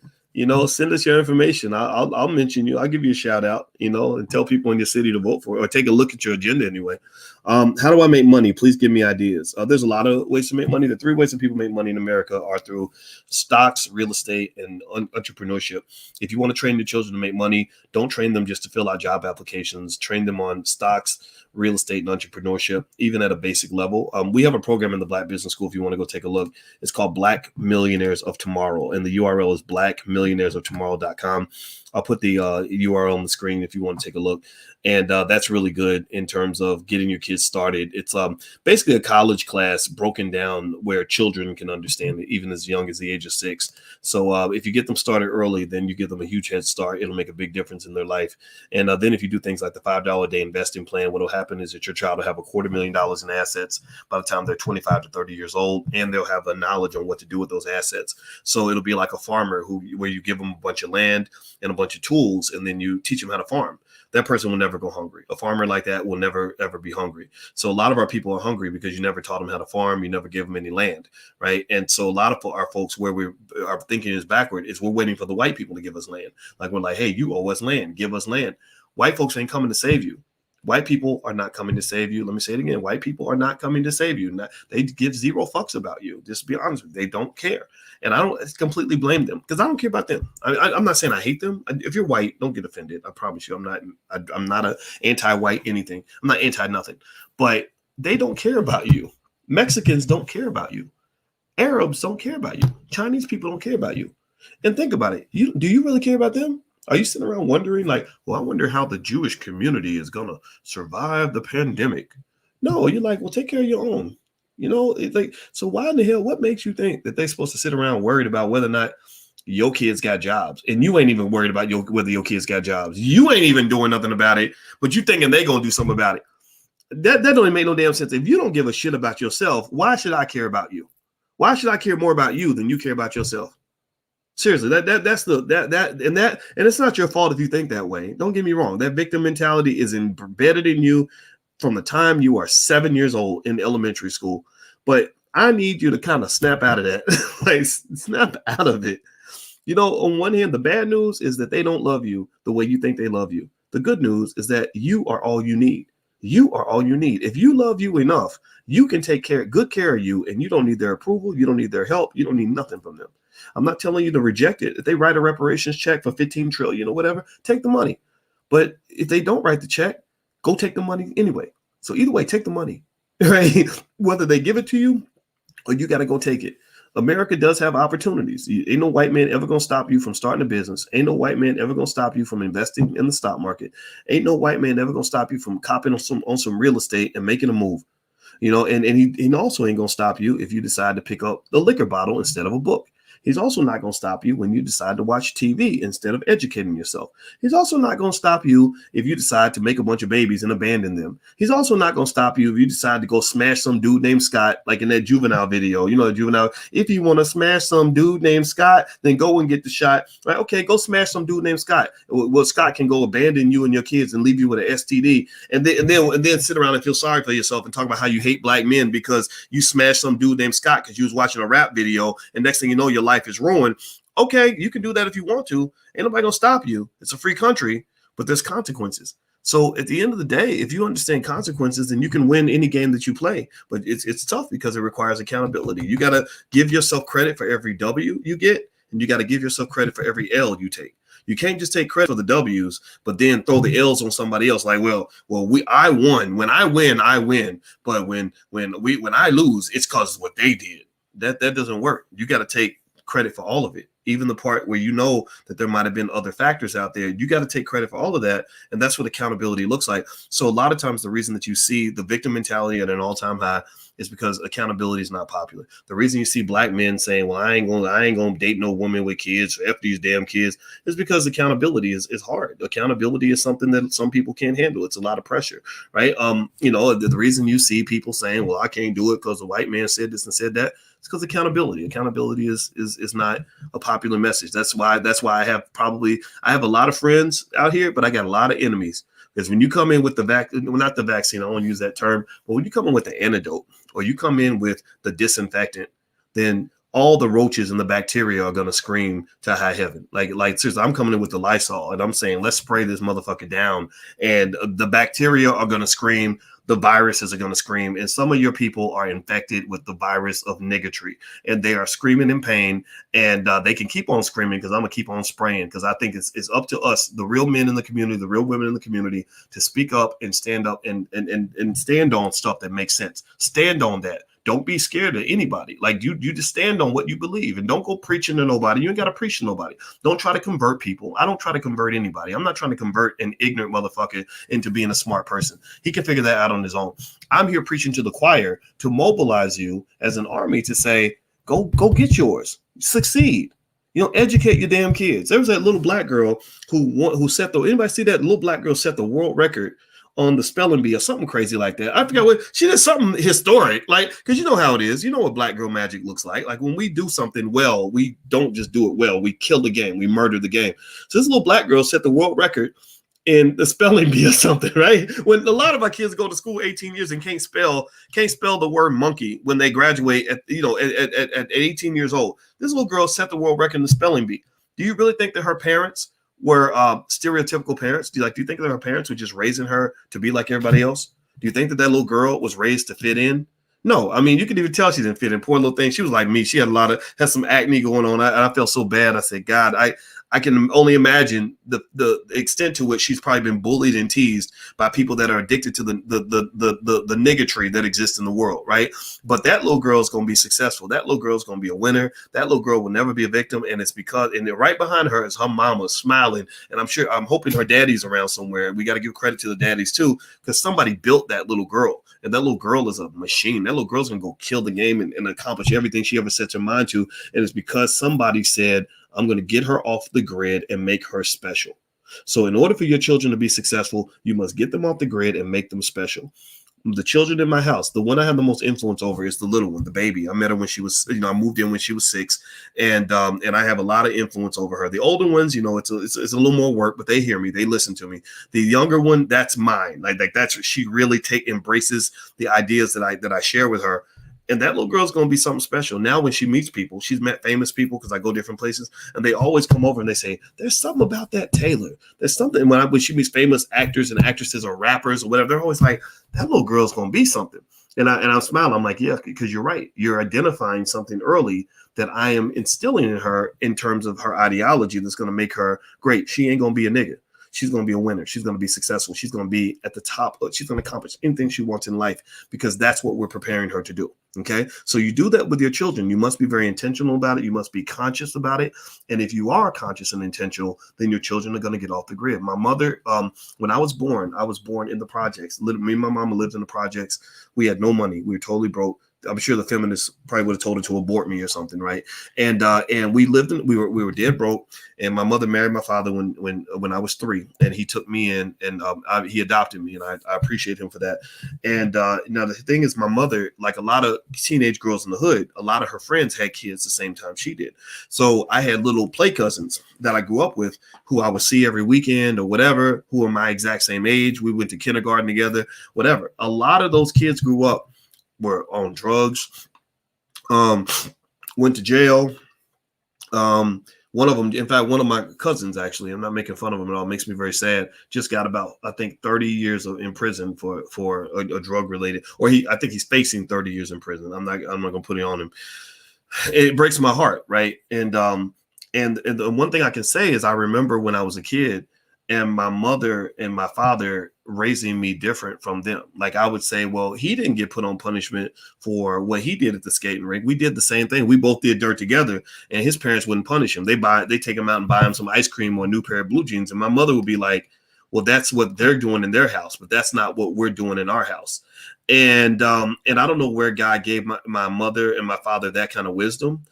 send us your information. I'll mention you. I'll give you a shout out, and tell people in your city to vote for it, or take a look at your agenda anyway. How do I make money? Please give me ideas. There's a lot of ways to make money. The 3 ways that people make money in America are through stocks, real estate, and entrepreneurship. If you want to train your children to make money, don't train them just to fill out job applications. Train them on stocks, real estate, and entrepreneurship, even at a basic level. We have a program in the Black Business School. If you want to go take a look, it's called Black Millionaires of Tomorrow, and the URL is blackmillionairesoftomorrow.com. I'll put the URL on the screen if you want to take a look. And that's really good in terms of getting your kids started. It's basically a college class broken down where children can understand it, even as young as the age of 6. So if you get them started early, then you give them a huge head start. It'll make a big difference in their life. And then if you do things like the $5 a day investing plan, what will happen is that your child will have $250,000 in assets by the time they're 25 to 30 years old, and they'll have the knowledge on what to do with those assets. So it'll be like a farmer where you give them a bunch of land and a bunch of tools, and then you teach them how to farm. That person will never go hungry. A farmer like that will never, ever be hungry. So a lot of our people are hungry because you never taught them how to farm. You never gave them any land, right? And so a lot of our folks, where our thinking is backward, is we're waiting for the white people to give us land. Like, we're like, hey, you owe us land. Give us land. White folks ain't coming to save you. White people are not coming to save you. Let me say it again. White people are not coming to save you. They give 0 fucks about you. Just to be honest with you, they don't care. And I don't completely blame them, because I don't care about them. I'm not saying I hate them. If you're white, don't get offended. I promise you, I'm not a anti-white anything. I'm not anti-nothing. But they don't care about you. Mexicans don't care about you. Arabs don't care about you. Chinese people don't care about you. And think about it. Do you really care about them? Are you sitting around wondering, like, well, I wonder how the Jewish community is going to survive the pandemic? No, you're like, well, take care of your own. It's like, so why in the hell, what makes you think that they're supposed to sit around worried about whether or not your kids got jobs? And you ain't even worried about whether your kids got jobs. You ain't even doing nothing about it, but you thinking they going to do something about it. That don't even make no damn sense. If you don't give a shit about yourself, why should I care about you? Why should I care more about you than you care about yourself? Seriously, and it's not your fault if you think that way. Don't get me wrong. That victim mentality is embedded in you from the time you are 7 years old in elementary school. But I need you to kind of snap out of that. Like, snap out of it. On one hand, the bad news is that they don't love you the way you think they love you. The good news is that you are all you need. You are all you need. If you love you enough, you can take good care of you, and you don't need their approval. You don't need their help. You don't need nothing from them. I'm not telling you to reject it. If they write a reparations check for $15 trillion or whatever, take the money. But if they don't write the check, go take the money anyway. So either way, take the money, right? Whether they give it to you or you got to go take it. America does have opportunities. Ain't no white man ever going to stop you from starting a business. Ain't no white man ever going to stop you from investing in the stock market. Ain't no white man ever going to stop you from copping on some real estate and making a move. And he also ain't going to stop you if you decide to pick up the liquor bottle instead of a book. He's also not going to stop you when you decide to watch TV instead of educating yourself. He's also not going to stop you if you decide to make a bunch of babies and abandon them. He's also not going to stop you if you decide to go smash some dude named Scott, like in that Juvenile video. Juvenile, if you want to smash some dude named Scott, then go and get the shot. Right? Okay, go smash some dude named Scott. Well, Scott can go abandon you and your kids and leave you with an STD, and then sit around and feel sorry for yourself and talk about how you hate black men because you smashed some dude named Scott because you was watching a rap video, and next thing you know, your life is ruined. Okay, you can do that if you want to. Ain't nobody gonna stop you. It's a free country, but there's consequences. So at the end of the day, if you understand consequences, then you can win any game that you play. But it's tough because it requires accountability. You gotta give yourself credit for every W you get, and you gotta give yourself credit for every L you take. You can't just take credit for the W's, but then throw the L's on somebody else. Like, I won. When I win, I win. But when I lose, it's because of what they did. That doesn't work. You got to take credit for all of it, even the part where that there might have been other factors out there. You got to take credit for all of that, and that's what accountability looks like. So a lot of times the reason that you see the victim mentality at an all-time high is because accountability is not popular. The reason you see black men saying, well, I ain't gonna date no woman with kids, F these damn kids, is because accountability is hard. Accountability is something that some people can't handle. It's a lot of pressure, right? The reason you see people saying, well, I can't do it because the white man said this and said that, it's because accountability is not a popular message. That's why I have a lot of friends out here, but I got a lot of enemies. Because when you come in with not the vaccine, I don't want to use that term, but when you come in with the antidote or you come in with the disinfectant, then all the roaches and the bacteria are going to scream to high heaven. Like seriously, I'm coming in with the Lysol and I'm saying, let's spray this motherfucker down. And the bacteria are going to scream. The viruses are going to scream. And some of your people are infected with the virus of negatory, and they are screaming in pain, and they can keep on screaming because I'm going to keep on spraying, because I think it's up to us, the real men in the community, the real women in the community, to speak up and stand up and stand on stuff that makes sense. Stand on that. Don't be scared of anybody. Like you just stand on what you believe, and don't go preaching to nobody. You ain't got to preach to nobody. Don't try to convert people. I don't try to convert anybody. I'm not trying to convert an ignorant motherfucker into being a smart person. He can figure that out on his own. I'm here preaching to the choir to mobilize you as an army to say, go get yours, succeed. Educate your damn kids. There was that little black girl who set anybody see that little black girl set the world record on the spelling bee or something crazy like that. I forgot what she did, something historic, like, because you know how it is. You know what black girl magic looks like. Like when we do something well, we don't just do it well. We kill the game. We murder the game. So this little black girl set the world record in the spelling bee or something, right? When a lot of our kids go to school 18 years and can't spell the word monkey when they graduate at 18 years old. This little girl set the world record in the spelling bee. Do you really think that her parents were stereotypical parents? Do you think that her parents were just raising her to be like everybody else? Do you think that little girl was raised to fit in? No, I mean, you could even tell she didn't fit in. Poor little thing. She was like me. She had some acne going on. I felt so bad. I said, God, I can only imagine the extent to which she's probably been bullied and teased by people that are addicted to the negatory that exists in the world, right? But that little girl is going to be successful. That little girl is going to be a winner. That little girl will never be a victim, and it's because, and right behind her is her mama smiling, and I'm hoping her daddy's around somewhere. We got to give credit to the daddies too, because somebody built that little girl, and that little girl is a machine. That little girl's going to go kill the game and accomplish everything she ever sets her mind to, and it's because somebody said, I'm going to get her off the grid and make her special. So in order for your children to be successful, you must get them off the grid and make them special. The children in my house, the one I have the most influence over is the little one, the baby. I met her when she was, I moved in when she was 6, and I have a lot of influence over her. The older ones, it's a little more work, but they hear me, they listen to me. The younger one, that's mine. Like that's what she really embraces the ideas that I share with her. And that little girl's going to be something special. Now, when she meets people, she's met famous people because I go different places, and they always come over and they say, there's something about that Taylor. There's something when she meets famous actors and actresses or rappers or whatever, they're always like, that little girl's going to be something. And I'm smiling. I'm like, yeah, because you're right. You're identifying something early that I am instilling in her in terms of her ideology that's going to make her great. She ain't going to be a nigga. She's going to be a winner. She's going to be successful. She's going to be at the top. She's going to accomplish anything she wants in life because that's what we're preparing her to do. Okay. So you do that with your children. You must be very intentional about it. You must be conscious about it. And if you are conscious and intentional, then your children are going to get off the grid. My mother, when I was born in the projects. Me and my mama lived in the projects. We had no money. We were totally broke. I'm sure the feminists probably would have told her to abort me or something, right? And we were dead broke. And my mother married my father when I was 3, and he took me in, and he adopted me, and I appreciate him for that. And now the thing is, my mother, like a lot of teenage girls in the hood, a lot of her friends had kids the same time she did. So I had little play cousins that I grew up with who I would see every weekend or whatever, who are my exact same age. We went to kindergarten together, whatever. A lot of those kids grew up, were on drugs, went to jail. One of them, in fact, one of my cousins, actually, I'm not making fun of him at all, makes me very sad, just got about, I think, 30 years in prison for a drug related, or I think he's facing 30 years in prison. I'm not going to put it on him. It breaks my heart, right? And the one thing I can say is I remember when I was a kid, and my mother and my father raising me different from them. Like I would say, well, he didn't get put on punishment for what he did at the skating rink. We did the same thing. We both did dirt together, and his parents wouldn't punish him. They take him out and buy him some ice cream or a new pair of blue jeans. And my mother would be like, well, that's what they're doing in their house, but that's not what we're doing in our house. And I don't know where God gave my mother and my father that kind of wisdom,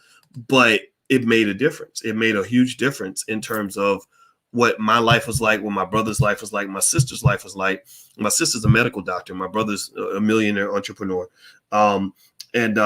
but it made a difference. It made a huge difference in terms of what my life was like, what my brother's life was like, my sister's life was like. My sister's a medical doctor. My brother's a millionaire entrepreneur. And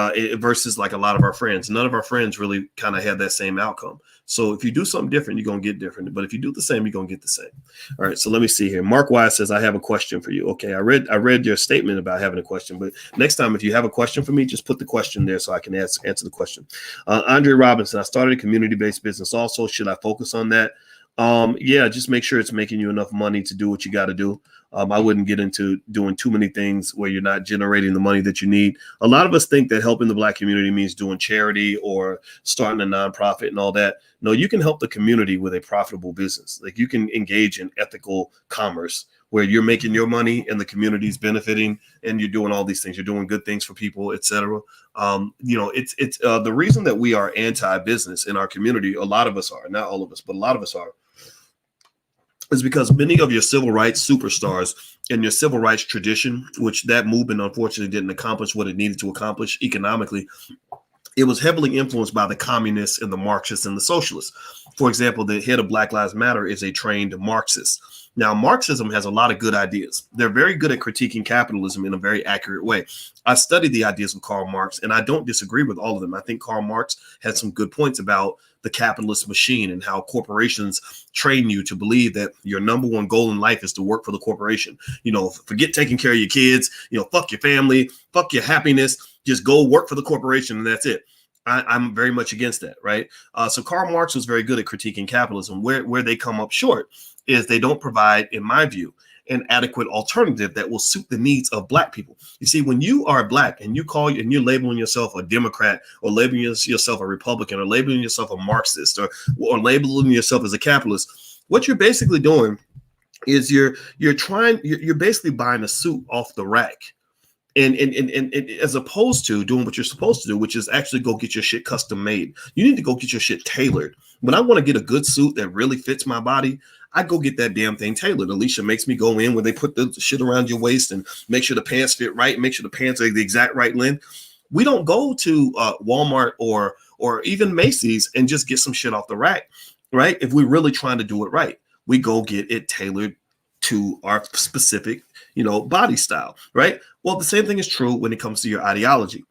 versus like a lot of our friends, none of our friends really kind of had that same outcome. So if you do something different, you're going to get different. But if you do the same, you're going to get the same. All right. So let me see here. Mark Wise says, I have a question for you. Okay. I read your statement about having a question, but next time, if you have a question for me, just put the question there so I can answer the question. Andre Robinson, I started a community-based business also. Should I focus on that? Yeah, just make sure it's making you enough money to do what you got to do. I wouldn't get into doing too many things where you're not generating the money that you need. A lot of us think that helping the Black community means doing charity or starting a nonprofit and all that. No, you can help the community with a profitable business. Like you can engage in ethical commerce where you're making your money and the community's benefiting and you're doing all these things. You're doing good things for people, et cetera. It's the reason that we are anti-business in our community. A lot of us are, not all of us, but a lot of us are, is because many of your civil rights superstars and your civil rights tradition, which that movement unfortunately didn't accomplish what it needed to accomplish economically, it was heavily influenced by the communists and the Marxists and the socialists. For example, the head of Black Lives Matter is a trained Marxist. Now, Marxism has a lot of good ideas. They're very good at critiquing capitalism in a very accurate way. I studied the ideas of Karl Marx, and I don't disagree with all of them. I think Karl Marx had some good points about the capitalist machine and how corporations train you to believe that your number one goal in life is to work for the corporation. You know, forget taking care of your kids, fuck your family, fuck your happiness, just go work for the corporation and that's it. I'm very much against that, right? So Karl Marx was very good at critiquing capitalism. Where they come up short is they don't provide, in my view, an adequate alternative that will suit the needs of Black people. You see, when you are Black and you're labeling yourself a Democrat or labeling yourself a Republican or labeling yourself a Marxist or labeling yourself as a capitalist, what you're basically doing is you're basically buying a suit off the rack. And as opposed to doing what you're supposed to do, which is actually go get your shit custom made. You need to go get your shit tailored. When I want to get a good suit that really fits my body, I go get that damn thing tailored. Alicia makes me go in when they put the shit around your waist and make sure the pants fit right, make sure the pants are the exact right length. We don't go to Walmart or even Macy's and just get some shit off the rack, right? If we're really trying to do it right, we go get it tailored to our specific, body style, right? Well, the same thing is true when it comes to your ideology.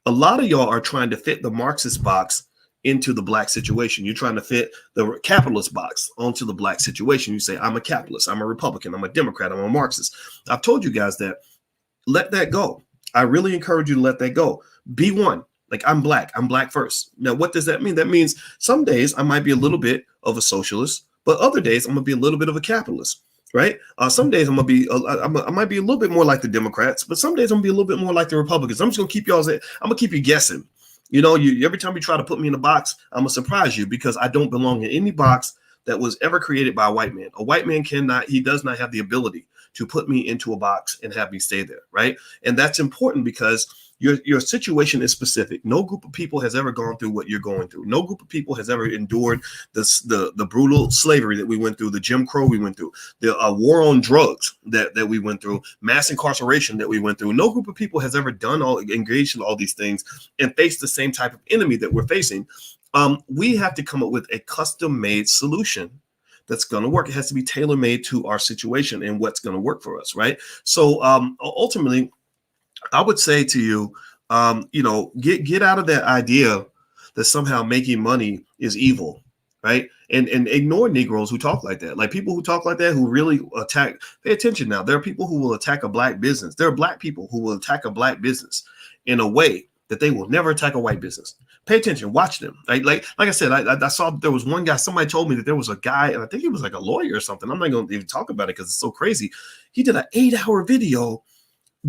A lot of y'all are trying to fit the Marxist box into the Black situation. You're trying to fit the capitalist box onto the Black situation. You say, I'm a capitalist, I'm a Republican, I'm a Democrat, I'm a Marxist. I've told you guys that. Let that go. I really encourage you to let that go. Be one. Like I'm Black first. Now, what does that mean? That means some days I might be a little bit of a socialist, but other days I'm gonna be a little bit of a capitalist. Right. Some days I might be a little bit more like the Democrats, but some days I'm gonna be a little bit more like the Republicans. I'm just gonna keep I'm gonna keep you guessing. Every time you try to put me in a box, I'm gonna surprise you because I don't belong in any box that was ever created by a white man. A white man does not have the ability to put me into a box and have me stay there. Right. And that's important because your situation is specific. No group of people has ever gone through what you're going through. No group of people has ever endured the brutal slavery that we went through, the Jim Crow we went through, the war on drugs that we went through, mass incarceration that we went through. No group of people has ever engaged in all these things and faced the same type of enemy that we're facing. We have to come up with a custom-made solution that's going to work. It has to be tailor-made to our situation and what's going to work for us, right? So ultimately, I would say to you, get out of that idea that somehow making money is evil, right? And ignore Negroes who talk like that. Like people who talk like that, who really attack. Pay attention now. There are people who will attack a Black business. There are Black people who will attack a Black business in a way that they will never attack a white business. Pay attention. Watch them. Like I said, I saw there was one guy. Somebody told me that there was a guy, and I think he was like a lawyer or something. I'm not going to even talk about it because it's so crazy. He did an 8-hour video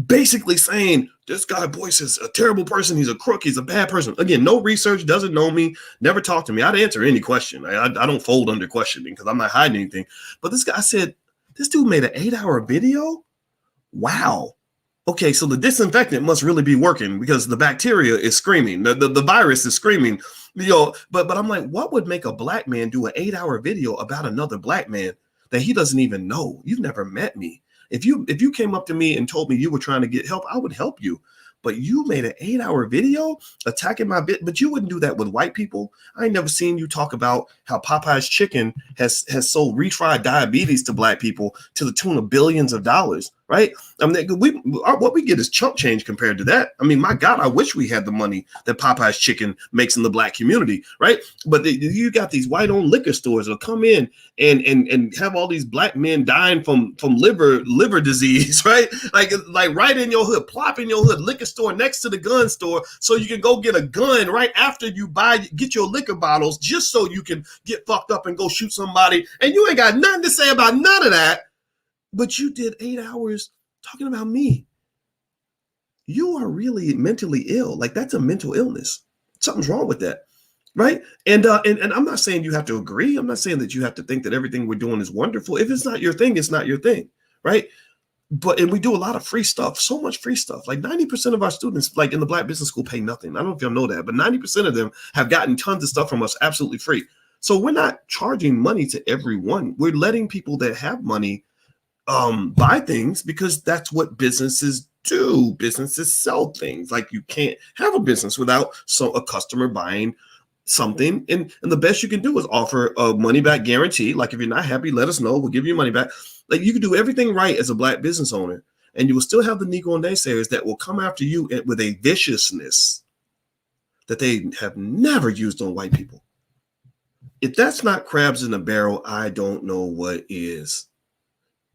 basically saying this guy Boyce is a terrible person. He's a crook. He's a bad person. Again, no research, doesn't know me, never talked to me. I'd answer any question. I don't fold under questioning because I'm not hiding anything. But this guy said, this dude made an 8-hour video? Wow. Okay, so the disinfectant must really be working because the bacteria is screaming. The virus is screaming. But I'm like, what would make a Black man do an 8-hour video about another Black man that he doesn't even know? You've never met me. If you came up to me and told me you were trying to get help, I would help you. But you made an 8-hour video attacking my bit. But you wouldn't do that with white people. I ain't never seen you talk about how Popeye's chicken has sold refried diabetes to Black people to the tune of billions of dollars. Right? right? I mean, what we get is chump change compared to that. I mean, my God, I wish we had the money that Popeye's chicken makes in the black community, right? But you got these white-owned liquor stores that come in and have all these black men dying from liver disease, right? Like right in your hood, plop in your hood, liquor store next to the gun store, so you can go get a gun right after you get your liquor bottles, just so you can get fucked up and go shoot somebody, and you ain't got nothing to say about none of that. But you did 8 hours talking about me. You are really mentally ill. Like, that's a mental illness. Something's wrong with that, right? And I'm not saying you have to agree. I'm not saying that you have to think that everything we're doing is wonderful. If it's not your thing, it's not your thing, right? And we do a lot of free stuff, so much free stuff. Like 90% of our students, like in the Black Business School, pay nothing. I don't know if y'all know that, but 90% of them have gotten tons of stuff from us absolutely free. So we're not charging money to everyone. We're letting people that have money buy things, because that's what businesses do. Businesses sell things. Like, you can't have a business without a customer buying something. And the best you can do is offer a money back guarantee. Like, if you're not happy, let us know. We'll give you money back. Like, you can do everything right as a Black business owner, and you will still have the Negro naysayers that will come after you with a viciousness that they have never used on white people. If that's not crabs in a barrel, I don't know what is.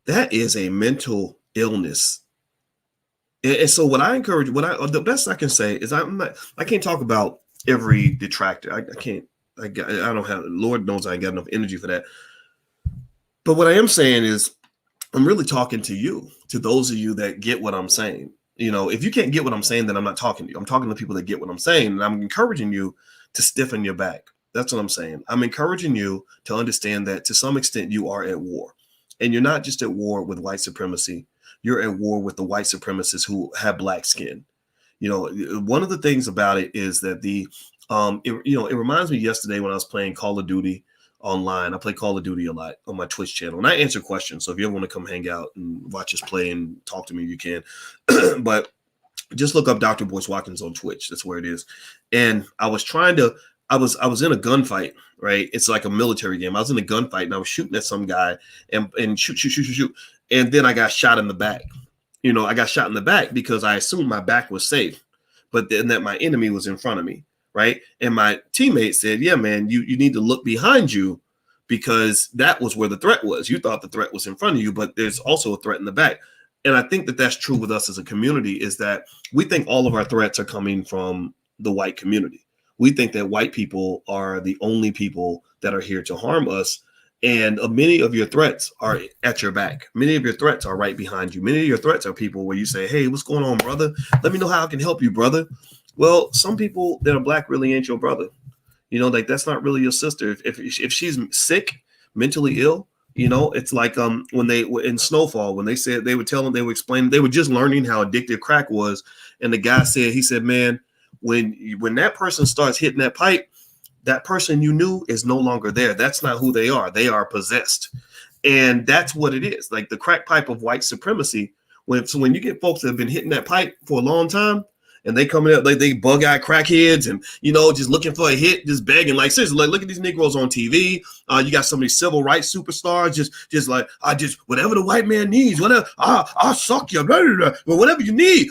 That is a mental illness. And so what I encourage, the best I can say is I can't talk about every detractor. I can't, I don't have, Lord knows I ain't got enough energy for that. But what I am saying is, I'm really talking to you, to those of you that get what I'm saying. You know, if you can't get what I'm saying, then I'm not talking to you. I'm talking to people that get what I'm saying. And I'm encouraging you to stiffen your back. That's what I'm saying. I'm encouraging you to understand that to some extent you are at war. And you're not just at war with white supremacy. You're at war with the white supremacists who have black skin. You know, one of the things about it is that it reminds me yesterday when I was playing Call of Duty online. I play Call of Duty a lot on my Twitch channel, and I answer questions. So if you ever want to come hang out and watch us play and talk to me, you can. But just look up Dr. Boyce Watkins on Twitch. That's where it is. And I was in a gunfight, right? It's like a military game. I was in a gunfight and I was shooting at some guy and shoot. And then I got shot in the back. You know, I got shot in the back because I assumed my back was safe, but then that my enemy was in front of me, right? And my teammate said, yeah, man, you need to look behind you, because that was where the threat was. You thought the threat was in front of you, but there's also a threat in the back. And I think that that's true with us as a community, is that we think all of our threats are coming from the white community. We think that white people are the only people that are here to harm us. And many of your threats are at your back. Many of your threats are right behind you. Many of your threats are people where you say, hey, what's going on, brother? Let me know how I can help you, brother. Well, some people that are black really ain't your brother. You know, like, that's not really your sister. If she's sick, mentally ill, you know, it's like when they were in Snowfall, when they said, they would tell them, they would explain, they were just learning how addictive crack was. And the guy said, he said, man, when that person starts hitting that pipe, that person you knew is no longer there. That's not who they are. They are possessed. And that's what it is. Like, the crack pipe of white supremacy. When you get folks that have been hitting that pipe for a long time, and they come in, like, they bug-eyed crackheads and, you know, just looking for a hit, just begging. Like, seriously, like, look at these Negroes on TV. You got some of these civil rights superstars just like, whatever the white man needs, whatever, I'll suck you, blah, blah, blah. Well, whatever you need,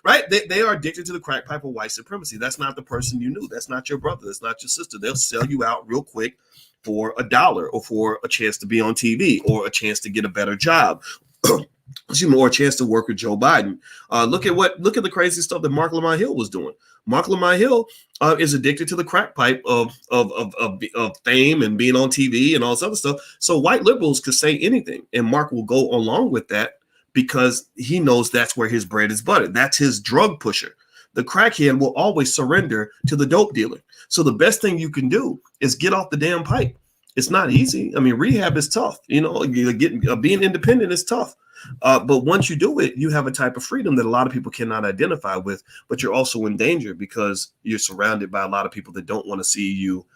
right? They are addicted to the crack pipe of white supremacy. That's not the person you knew. That's not your brother. That's not your sister. They'll sell you out real quick for $1 or for a chance to be on TV or a chance to get a better job. Or a chance to work with Joe Biden. Look at the crazy stuff that Mark Lamont Hill was doing. Mark Lamont Hill is addicted to the crack pipe of fame and being on TV and all this other stuff. So white liberals could say anything, and Mark will go along with that because he knows that's where his bread is buttered. That's his drug pusher. The crackhead will always surrender to the dope dealer. So the best thing you can do is get off the damn pipe. It's not easy. I mean, rehab is tough. You know, being independent is tough. But once you do it, you have a type of freedom that a lot of people cannot identify with, but you're also in danger because you're surrounded by a lot of people that don't want to see you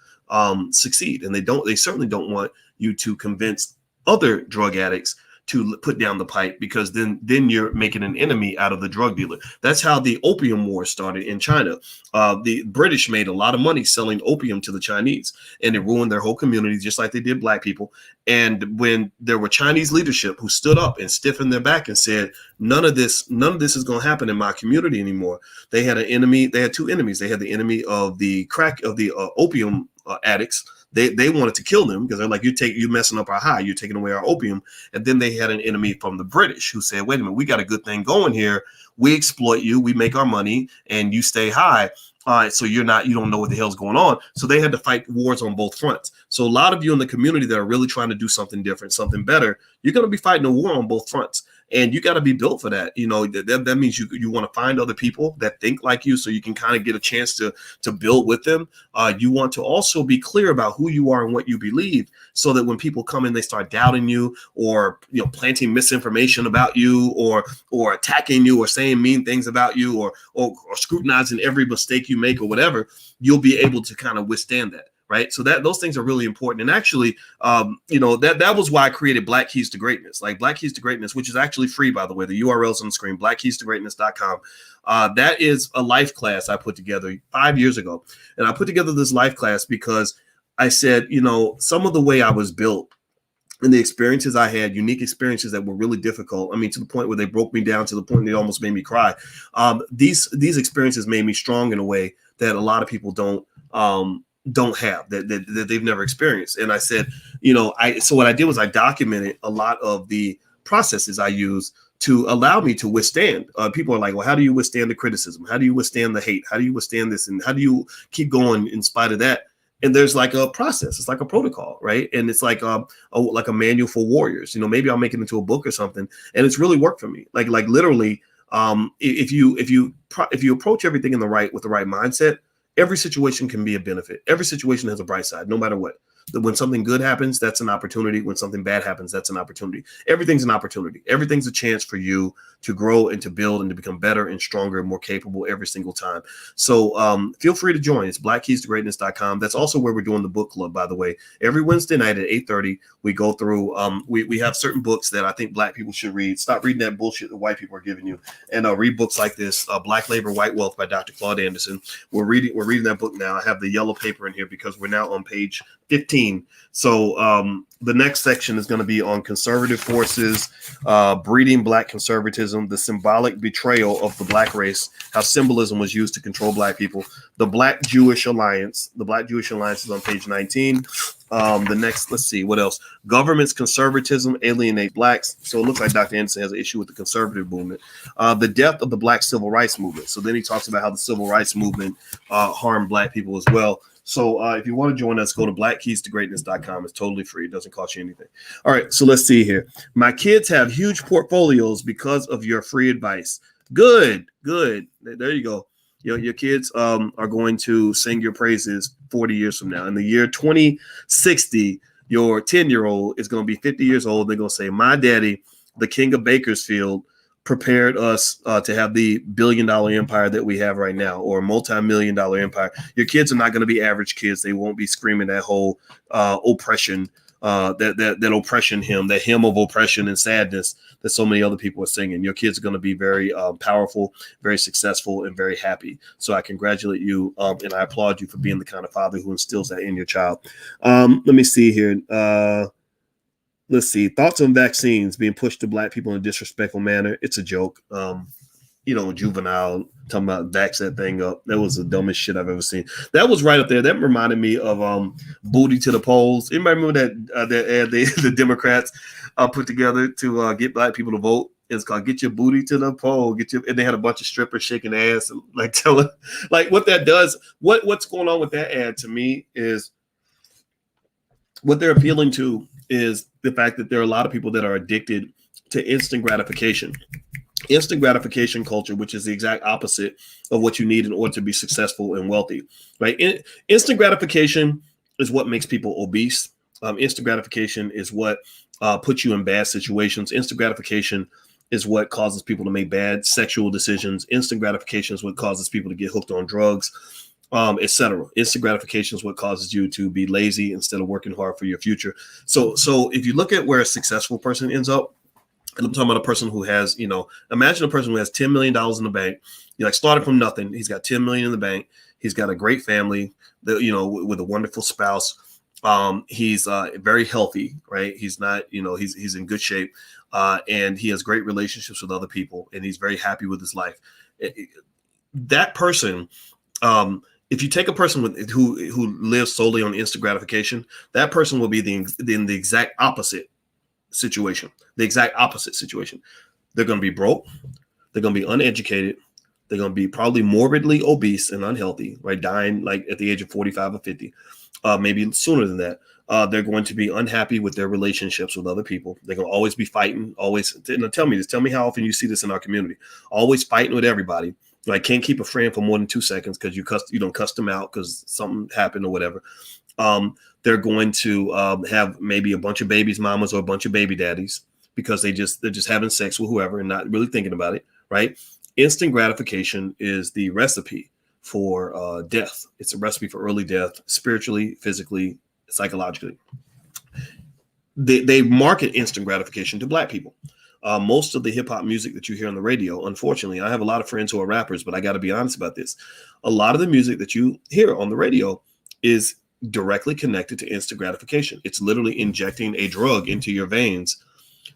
succeed. And they certainly don't want you to convince other drug addicts to put down the pipe, because then you're making an enemy out of the drug dealer. That's how the opium war started in China. The British made a lot of money selling opium to the Chinese, and it ruined their whole community, just like they did black people. And when there were Chinese leadership who stood up and stiffened their back and said, none of this is going to happen in my community anymore. They had an enemy. They had two enemies. They had the enemy of the opium addicts. They wanted to kill them because they're like, you messing up our high, you're taking away our opium. And then they had an enemy from the British who said, wait a minute, we got a good thing going here. We exploit you, we make our money, and you stay high. All right, so you don't know what the hell's going on. So they had to fight wars on both fronts. So a lot of you in the community that are really trying to do something different, something better, you're going to be fighting a war on both fronts. And you got to be built for that. That means you want to find other people that think like you, so you can kind of get a chance to build with them. You want to also be clear about who you are and what you believe, so that when people come in, they start doubting you, or planting misinformation about you, or attacking you, or saying mean things about you, or scrutinizing every mistake you make, or whatever. You'll be able to kind of withstand that. Right. So those things are really important. And actually, that was why I created Black Keys to Greatness, like Black Keys to Greatness, which is actually free, by the way. The URL's on the screen, blackkeystogreatness.com. That is a life class I put together 5 years ago. And I put together this life class because I said, some of the way I was built and the experiences I had, unique experiences that were really difficult. I mean, to the point where they broke me down, to the point they almost made me cry. These experiences made me strong in a way that a lot of people don't have, that they've never experienced. And I said, so what I did was I documented a lot of the processes I use to allow me to withstand. People are like, well, how do you withstand the criticism? How do you withstand the hate? How do you withstand this? And how do you keep going in spite of that? And there's like a process. It's like a protocol, right? And it's like a manual for warriors. Maybe I'll make it into a book or something. And it's really worked for me. Like literally, if you approach everything with the right mindset, every situation can be a benefit. Every situation has a bright side, no matter what. When something good happens, that's an opportunity. When something bad happens, that's an opportunity. Everything's an opportunity. Everything's a chance for you to grow and to build and to become better and stronger and more capable every single time. So feel free to join. It's blackkeystogreatness.com. That's also where we're doing the book club, by the way. Every Wednesday night at 8:30, we go through, we have certain books that I think Black people should read. Stop reading that bullshit that white people are giving you, and read books like this, Black Labor, White Wealth by Dr. Claude Anderson. We're reading that book now. I have the yellow paper in here because we're now on page 15. So the next section is going to be on conservative forces, breeding Black conservatism, the symbolic betrayal of the Black race, how symbolism was used to control Black people, the Black Jewish Alliance. The Black Jewish Alliance is on page 19. The next, let's see, what else? Government's conservatism alienate Blacks. So it looks like Dr. Anderson has an issue with the conservative movement. The death of the Black civil rights movement. So then he talks about how the civil rights movement harmed Black people as well. So if you want to join us, go to blackkeystogreatness.com. It's totally free. It doesn't cost you anything. All right, so let's see here. My kids have huge portfolios because of your free advice. Good. There you go. Your kids are going to sing your praises 40 years from now. In the year 2060, your 10-year-old is going to be 50 years old. They're going to say, my daddy, the king of Bakersfield, prepared us to have the billion-dollar empire that we have right now, or multi-million-dollar empire. Your kids are not going to be average kids. They won't be screaming that whole oppression, that oppression hymn, that hymn of oppression and sadness that so many other people are singing. Your kids are going to be very powerful, very successful, and very happy. So I congratulate you, and I applaud you for being the kind of father who instills that in your child. Let me see here. Let's see. Thoughts on vaccines being pushed to Black people in a disrespectful manner. It's a joke. Juvenile talking about vax that thing up. That was the dumbest shit I've ever seen. That was right up there. That reminded me of booty to the polls. Anybody remember that ad the Democrats put together to get Black people to vote? It's called "Get Your Booty to the Poll." And they had a bunch of strippers shaking ass and like telling, like what that does. What's going on with that ad to me is what they're appealing to is the fact that there are a lot of people that are addicted to instant gratification culture, which is the exact opposite of what you need in order to be successful and wealthy, right? Instant gratification is what makes people obese. Instant gratification is what puts you in bad situations. Instant gratification is what causes people to make bad sexual decisions. Instant gratification is what causes people to get hooked on drugs, etc. Instant gratification is what causes you to be lazy instead of working hard for your future. So if you look at where a successful person ends up, And I'm talking about a person who has, imagine a person who has $10 million in the bank. Like started from nothing. He's got 10 million in the bank. He's got a great family, with a wonderful spouse. He's very healthy, right? He's not, he's in good shape. And he has great relationships with other people, and he's very happy with his life. That person, if you take a person who lives solely on instant gratification, that person will be in the exact opposite situation. The exact opposite situation. They're going to be broke. They're going to be uneducated. They're going to be probably morbidly obese and unhealthy, right? Dying like at the age of 45 or 50, maybe sooner than that. They're going to be unhappy with their relationships with other people. They're going to always be fighting. Always. Tell me how often you see this in our community. Always fighting with everybody. Like can't keep a friend for more than 2 seconds because you don't cuss them out because something happened or whatever. They're going to have maybe a bunch of babies mamas or a bunch of baby daddies because they're just having sex with whoever and not really thinking about it, right? Instant gratification is the recipe for death. It's a recipe for early death, spiritually, physically, psychologically. They market instant gratification to Black people. Most of the hip hop music that you hear on the radio, unfortunately, I have a lot of friends who are rappers, but I got to be honest about this. A lot of the music that you hear on the radio is directly connected to instant gratification. It's literally injecting a drug into your veins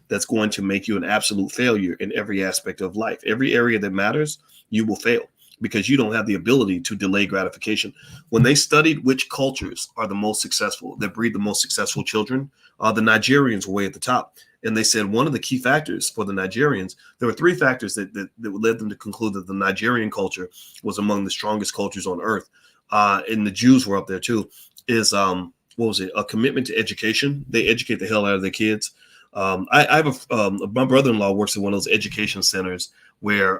that's going to make you an absolute failure in every aspect of life. Every area that matters, you will fail because you don't have the ability to delay gratification. When they studied which cultures are the most successful, that breed the most successful children, the Nigerians were way at the top. And they said one of the key factors for the Nigerians, there were 3 factors that led them to conclude that the Nigerian culture was among the strongest cultures on earth. And the Jews were up there too, is, what was it? A commitment to education. They educate the hell out of their kids. I have my brother-in-law works at one of those education centers where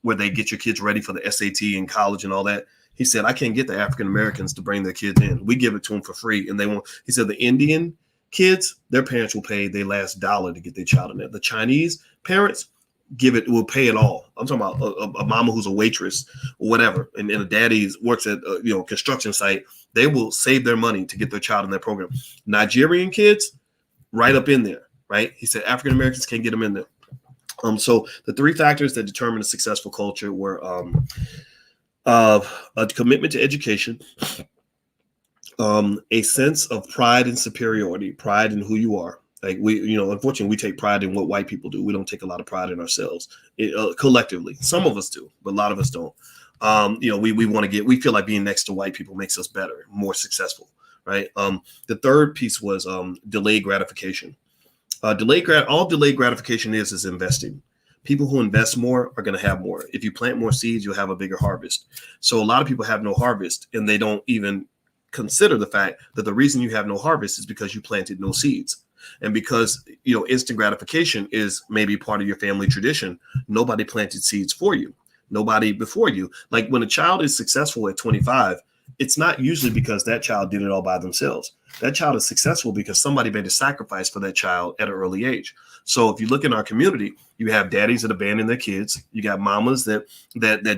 they get your kids ready for the SAT and college and all that. He said, I can't get the African Americans to bring their kids in. We give it to them for free. And they won't. He said the Indian kids, their parents will pay their last dollar to get their child in there. The Chinese parents will pay it all. I'm talking about a mama who's a waitress or whatever. And a daddy works at a construction site. They will save their money to get their child in that program. Nigerian kids, right up in there. Right. He said African Americans can't get them in there. So the 3 factors that determine a successful culture were a commitment to education, a sense of pride and superiority, pride in who you are. Like unfortunately, we take pride in what white people do. We don't take a lot of pride in ourselves collectively. Some of us do, but a lot of us don't. We feel like being next to white people makes us better, more successful. Right. The third piece was delayed gratification. All delayed gratification is investing. People who invest more are going to have more. If you plant more seeds, you'll have a bigger harvest. So a lot of people have no harvest, and they don't even consider the fact that the reason you have no harvest is because you planted no seeds. And because, instant gratification is maybe part of your family tradition, nobody planted seeds for you. Nobody before you. Like when a child is successful at 25, it's not usually because that child did it all by themselves. That child is successful because somebody made a sacrifice for that child at an early age. So if you look in our community, you have daddies that abandon their kids. You got mamas that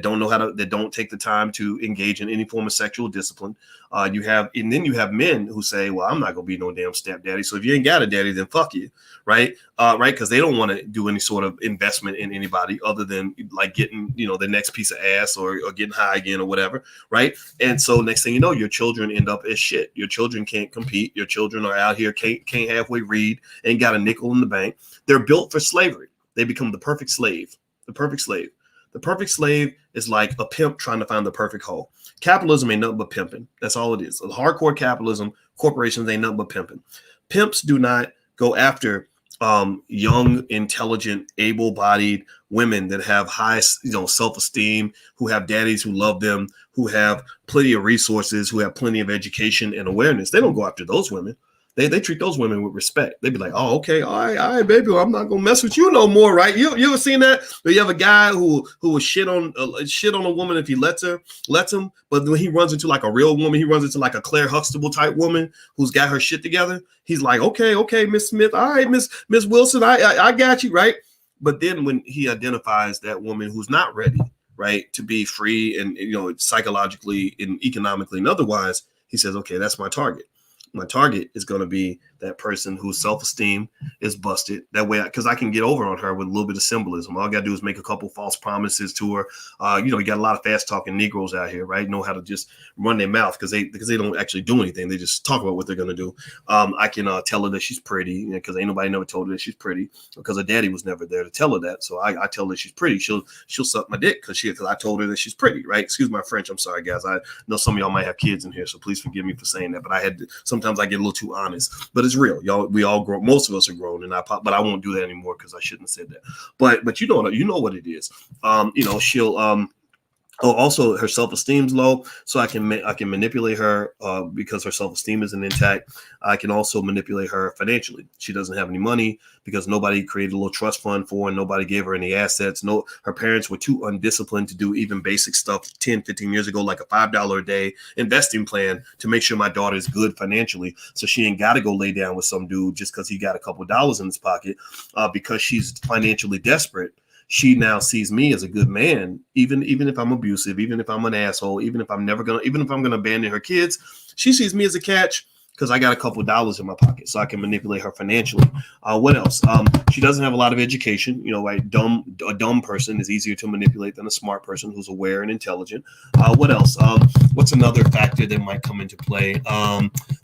don't know that don't take the time to engage in any form of sexual discipline. And then you have men who say, well, I'm not going to be no damn stepdaddy. So if you ain't got a daddy, then fuck you. Right. Right. Because they don't want to do any sort of investment in anybody other than like getting, the next piece of ass or getting high again or whatever. Right. And so next thing you know, your children end up as shit. Your children can't compete. Your children are out here, can't halfway read, ain't got a nickel in the bank. They're built for slavery. They become the perfect slave. The perfect slave. The perfect slave is like a pimp trying to find the perfect hoe. Capitalism ain't nothing but pimping. That's all it is. Hardcore capitalism, corporations ain't nothing but pimping. Pimps do not go after young, intelligent, able-bodied women that have high, self-esteem, who have daddies who love them, who have plenty of resources, who have plenty of education and awareness. They don't go after those women. They treat those women with respect. They'd be like, oh, okay, all right, baby, well, I'm not gonna mess with you no more, right? You ever seen that? Or you have a guy who will shit on a woman if he lets him, but when he runs into like a real woman, he runs into like a Claire Huxtable type woman who's got her shit together. He's like, okay, Miss Smith, all right, Miss Wilson, I got you, right? But then when he identifies that woman who's not ready, right, to be free and psychologically and economically and otherwise, he says, okay, that's my target. My target is going to be that person whose self-esteem is busted. That way, because I can get over on her with a little bit of symbolism. All I got to do is make a couple false promises to her. You got a lot of fast-talking Negroes out here, right? Know how to just run their mouth because they don't actually do anything. They just talk about what they're going to do. I can tell her that she's pretty because ain't nobody never told her that she's pretty because her daddy was never there to tell her that. So I tell her she's pretty. She'll suck my dick because I told her that she's pretty, right? Excuse my French. I'm sorry, guys. I know some of y'all might have kids in here, so please forgive me for saying that. But sometimes I get a little too honest. But it's real, y'all. We all grow. Most of us are grown, but I won't do that anymore because I shouldn't have said that. But you know what it is. She'll also, her self-esteem's low, so I can manipulate her because her self-esteem isn't intact. I can also manipulate her financially. She doesn't have any money because nobody created a little trust fund for her. Nobody gave her any assets. No, her parents were too undisciplined to do even basic stuff 10, 15 years ago, like a $5 a day investing plan to make sure my daughter is good financially. So she ain't got to go lay down with some dude just because he got a couple of dollars in his pocket because she's financially desperate. She now sees me as a good man, even if I'm abusive, even if I'm an asshole, even if I'm gonna abandon her kids, she sees me as a catch because I got a couple of dollars in my pocket, so I can manipulate her financially. What else? She doesn't have a lot of education. Right? A dumb person is easier to manipulate than a smart person who's aware and intelligent. What else? What's another factor that might come into play?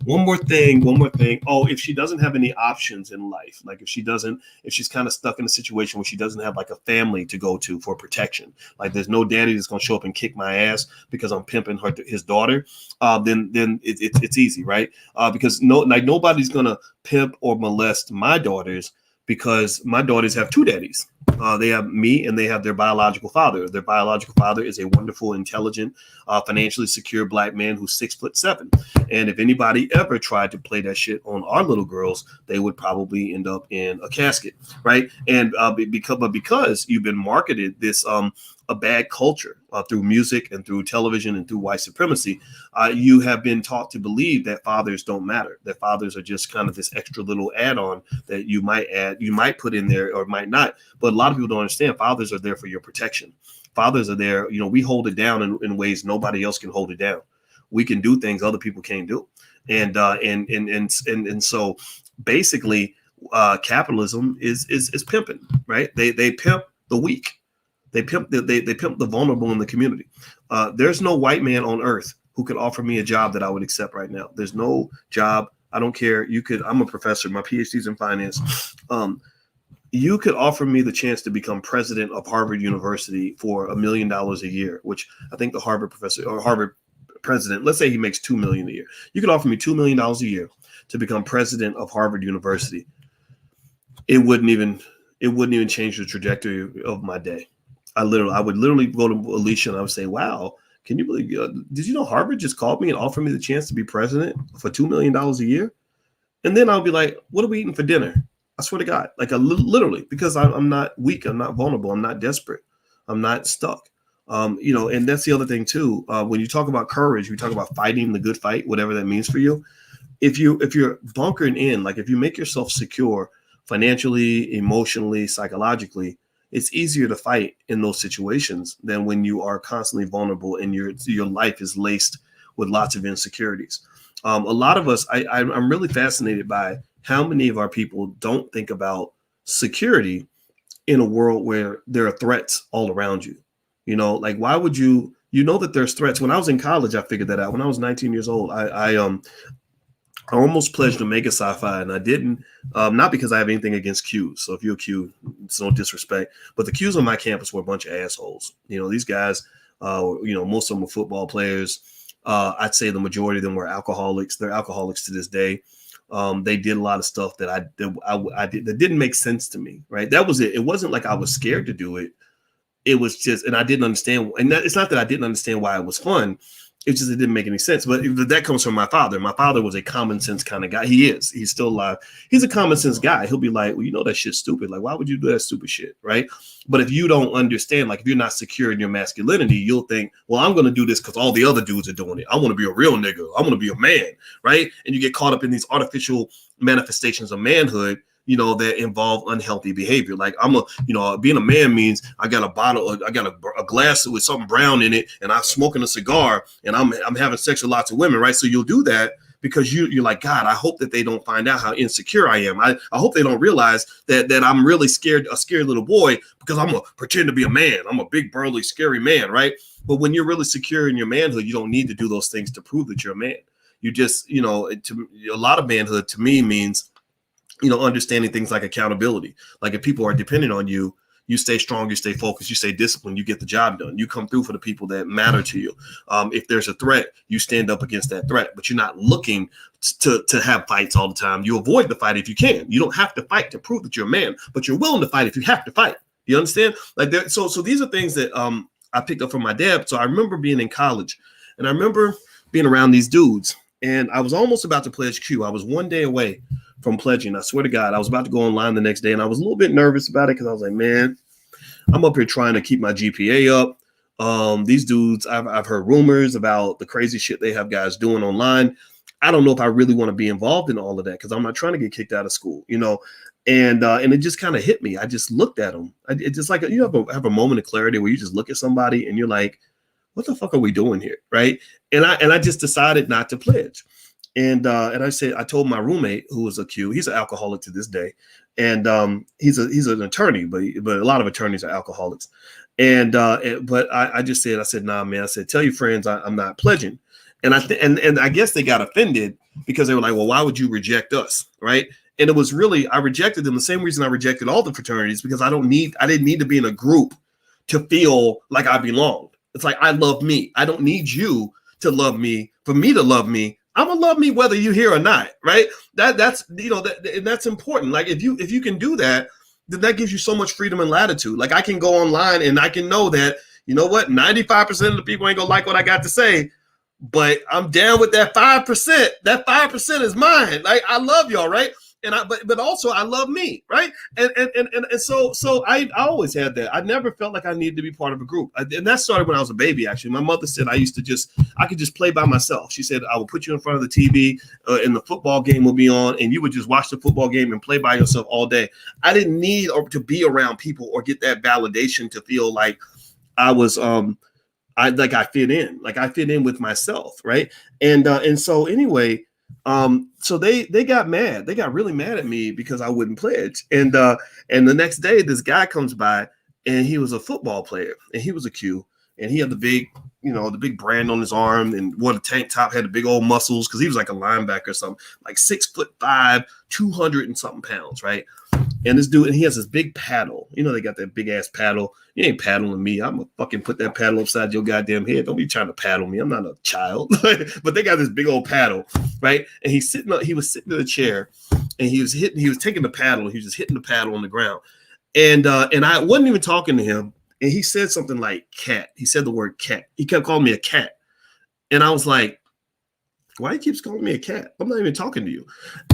One more thing. Oh, if she doesn't have any options in life, like if she's kind of stuck in a situation where she doesn't have like a family to go to for protection, like there's no daddy that's gonna show up and kick my ass because I'm pimping his daughter, then it's easy, right? Because nobody's gonna pimp or molest my daughters because my daughters have two daddies. They have me and they have their biological father. Their biological father is a wonderful, intelligent, financially secure black man who's 6'7". And if anybody ever tried to play that shit on our little girls, they would probably end up in a casket, right? And because you've been marketed this a bad culture through music and through television and through white supremacy, you have been taught to believe that fathers don't matter, that fathers are just kind of this extra little add-on that you might put in there or might not. But a lot of people don't understand fathers are there for your protection. Fathers are there, we hold it down in ways nobody else can hold it down. We can do things other people can't do. And so basically capitalism is pimping, right? They pimp the weak. They pimp the vulnerable in the community. There's no white man on earth who could offer me a job that I would accept right now. There's no job. I don't care. I'm a professor. My PhD's in finance. You could offer me the chance to become president of Harvard University for $1 million a year, which I think the Harvard professor or Harvard president, let's say he makes $2 million a year. You could offer me $2 million a year to become president of Harvard University. It wouldn't even change the trajectory of my day. I would literally go to Alicia and I would say, wow, can you believe, did you know Harvard just called me and offered me the chance to be president for $2 million a year? And then I'll be like, what are we eating for dinner? I swear to God, like literally, because I'm not weak. I'm not vulnerable. I'm not desperate. I'm not stuck. And that's the other thing too. When you talk about courage, we talk about fighting the good fight, whatever that means for you. If you're bunkering in, like if you make yourself secure financially, emotionally, psychologically, it's easier to fight in those situations than when you are constantly vulnerable and your life is laced with lots of insecurities. A lot of us, I'm really fascinated by how many of our people don't think about security in a world where there are threats all around you. Like why would you know that there's threats? When I was in college, I figured that out. When I was 19 years old, I almost pledged Omega Sci-Fi, and I didn't, not because I have anything against Qs. So if you're a Q, it's no disrespect, but the Qs on my campus were a bunch of assholes. These guys, most of them were football players. I'd say the majority of them were alcoholics. They're alcoholics to this day. They did a lot of stuff that I did that didn't make sense to me. Right. That was it. It wasn't like I was scared to do it. It was just, and I didn't understand. And it's not that I didn't understand why it was fun. It's just, it didn't make any sense. But that comes from my father. My father was a common sense kind of guy. He's still alive. He's a common sense guy. He'll be like, well, that shit's stupid. Like, why would you do that stupid shit? Right. But if you don't understand, like if you're not secure in your masculinity, you'll think, well, I'm going to do this because all the other dudes are doing it. I want to be a real nigga. I want to be a man. Right. And you get caught up in these artificial manifestations of manhood, that involve unhealthy behavior. Like being a man means I got a bottle, I got a glass with something brown in it, and I'm smoking a cigar, and I'm having sex with lots of women, right? So you'll do that because you're like, God, I hope that they don't find out how insecure I am. I hope they don't realize that I'm really scared, a scared little boy, because I'm gonna pretend to be a man. I'm a big, burly, scary man, right? But when you're really secure in your manhood, you don't need to do those things to prove that you're a man. You just, a lot of manhood to me means, understanding things like accountability. Like if people are dependent on you, you stay strong, you stay focused, you stay disciplined, you get the job done. You come through for the people that matter to you. If there's a threat, you stand up against that threat, but you're not looking to have fights all the time. You avoid the fight if you can. You don't have to fight to prove that you're a man, but you're willing to fight if you have to fight. You understand? Like so these are things that I picked up from my dad. So I remember being in college, and I remember being around these dudes, and I was almost about to pledge Q. I was one day away from pledging. I swear to God, I was about to go online the next day, and I was a little bit nervous about it because I was like, man, I'm up here trying to keep my GPA up. These dudes, I've heard rumors about the crazy shit they have guys doing online. I don't know if I really want to be involved in all of that because I'm not trying to get kicked out of school, and it just kind of hit me. I just looked at them. It's just like, have a moment of clarity where you just look at somebody and you're like, what the fuck are we doing here? Right. And I just decided not to pledge. And I told my roommate, who was a Q, he's an alcoholic to this day. And he's an attorney, but a lot of attorneys are alcoholics. But I said, nah, man, I said, tell your friends I'm not pledging. And I guess they got offended because they were like, well, why would you reject us? Right. And it was really, I rejected them the same reason I rejected all the fraternities, because I didn't need to be in a group to feel like I belonged. It's like, I love me. I don't need you to love me for me to love me. I'm gonna love me whether you're here or not, right? That's important. Like if you can do that, then that gives you so much freedom and latitude. Like I can go online and I can know that, 95% of the people ain't gonna like what I got to say, but I'm down with that 5%. That 5% is mine. Like I love y'all, right? And but also I love me, right? And so I always had that. I never felt like I needed to be part of a group. And that started when I was a baby, actually. My mother said I could just play by myself. She said, I will put you in front of the TV and the football game will be on, and you would just watch the football game and play by yourself all day. I didn't need to be around people or get that validation to feel like I was I fit in. Like I fit in with myself, right? And so anyway, so they got mad. They got really mad at me because I wouldn't pledge. And the next day, this guy comes by, and he was a football player, and he was a Q, and he had the big brand on his arm, and wore the tank top, had the big old muscles because he was like a linebacker or something, like 6'5", 200 and something pounds, right? And this dude, and he has this big paddle. They got that big ass paddle. You ain't paddling me. I'm gonna fucking put that paddle upside your goddamn head. Don't be trying to paddle me. I'm not a child. But they got this big old paddle, right? And he was sitting in a chair, and he was taking the paddle. He was just hitting the paddle on the ground. And I wasn't even talking to him. And he said something like cat. He said the word cat. He kept calling me a cat. And I was like, why he keeps calling me a cat? I'm not even talking to you.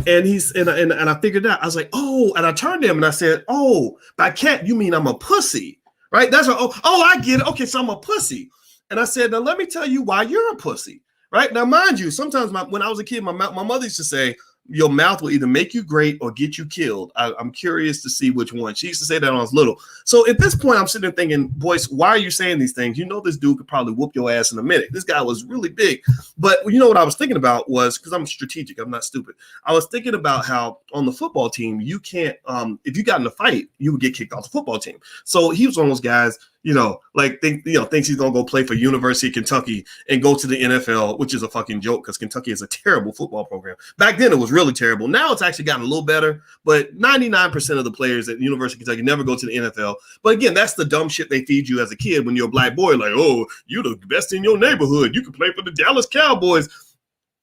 And I figured out, I was like, oh, and I turned to him and I said, oh, by cat, you mean I'm a pussy, right? That's what, oh, I get it. Okay, so I'm a pussy. And I said, now let me tell you why you're a pussy, right? Now, mind you, sometimes when I was a kid, my mother used to say, your mouth will either make you great or get you killed. I'm curious to see which one. She used to say that when I was little. So at this point, I'm sitting there thinking, Boyce, why are you saying these things? This dude could probably whoop your ass in a minute. This guy was really big. But what I was thinking about was, because I'm strategic, I'm not stupid. I was thinking about how on the football team, you can't, if you got in a fight, you would get kicked off the football team. So he was one of those guys, thinks he's gonna go play for University of Kentucky and go to the NFL, which is a fucking joke because Kentucky is a terrible football program. Back then, it was really terrible. Now it's actually gotten a little better, but 99% of the players at the University of Kentucky never go to the NFL. But again, that's the dumb shit they feed you as a kid when you're a black boy. Like, oh, you're the best in your neighborhood. You can play for the Dallas Cowboys.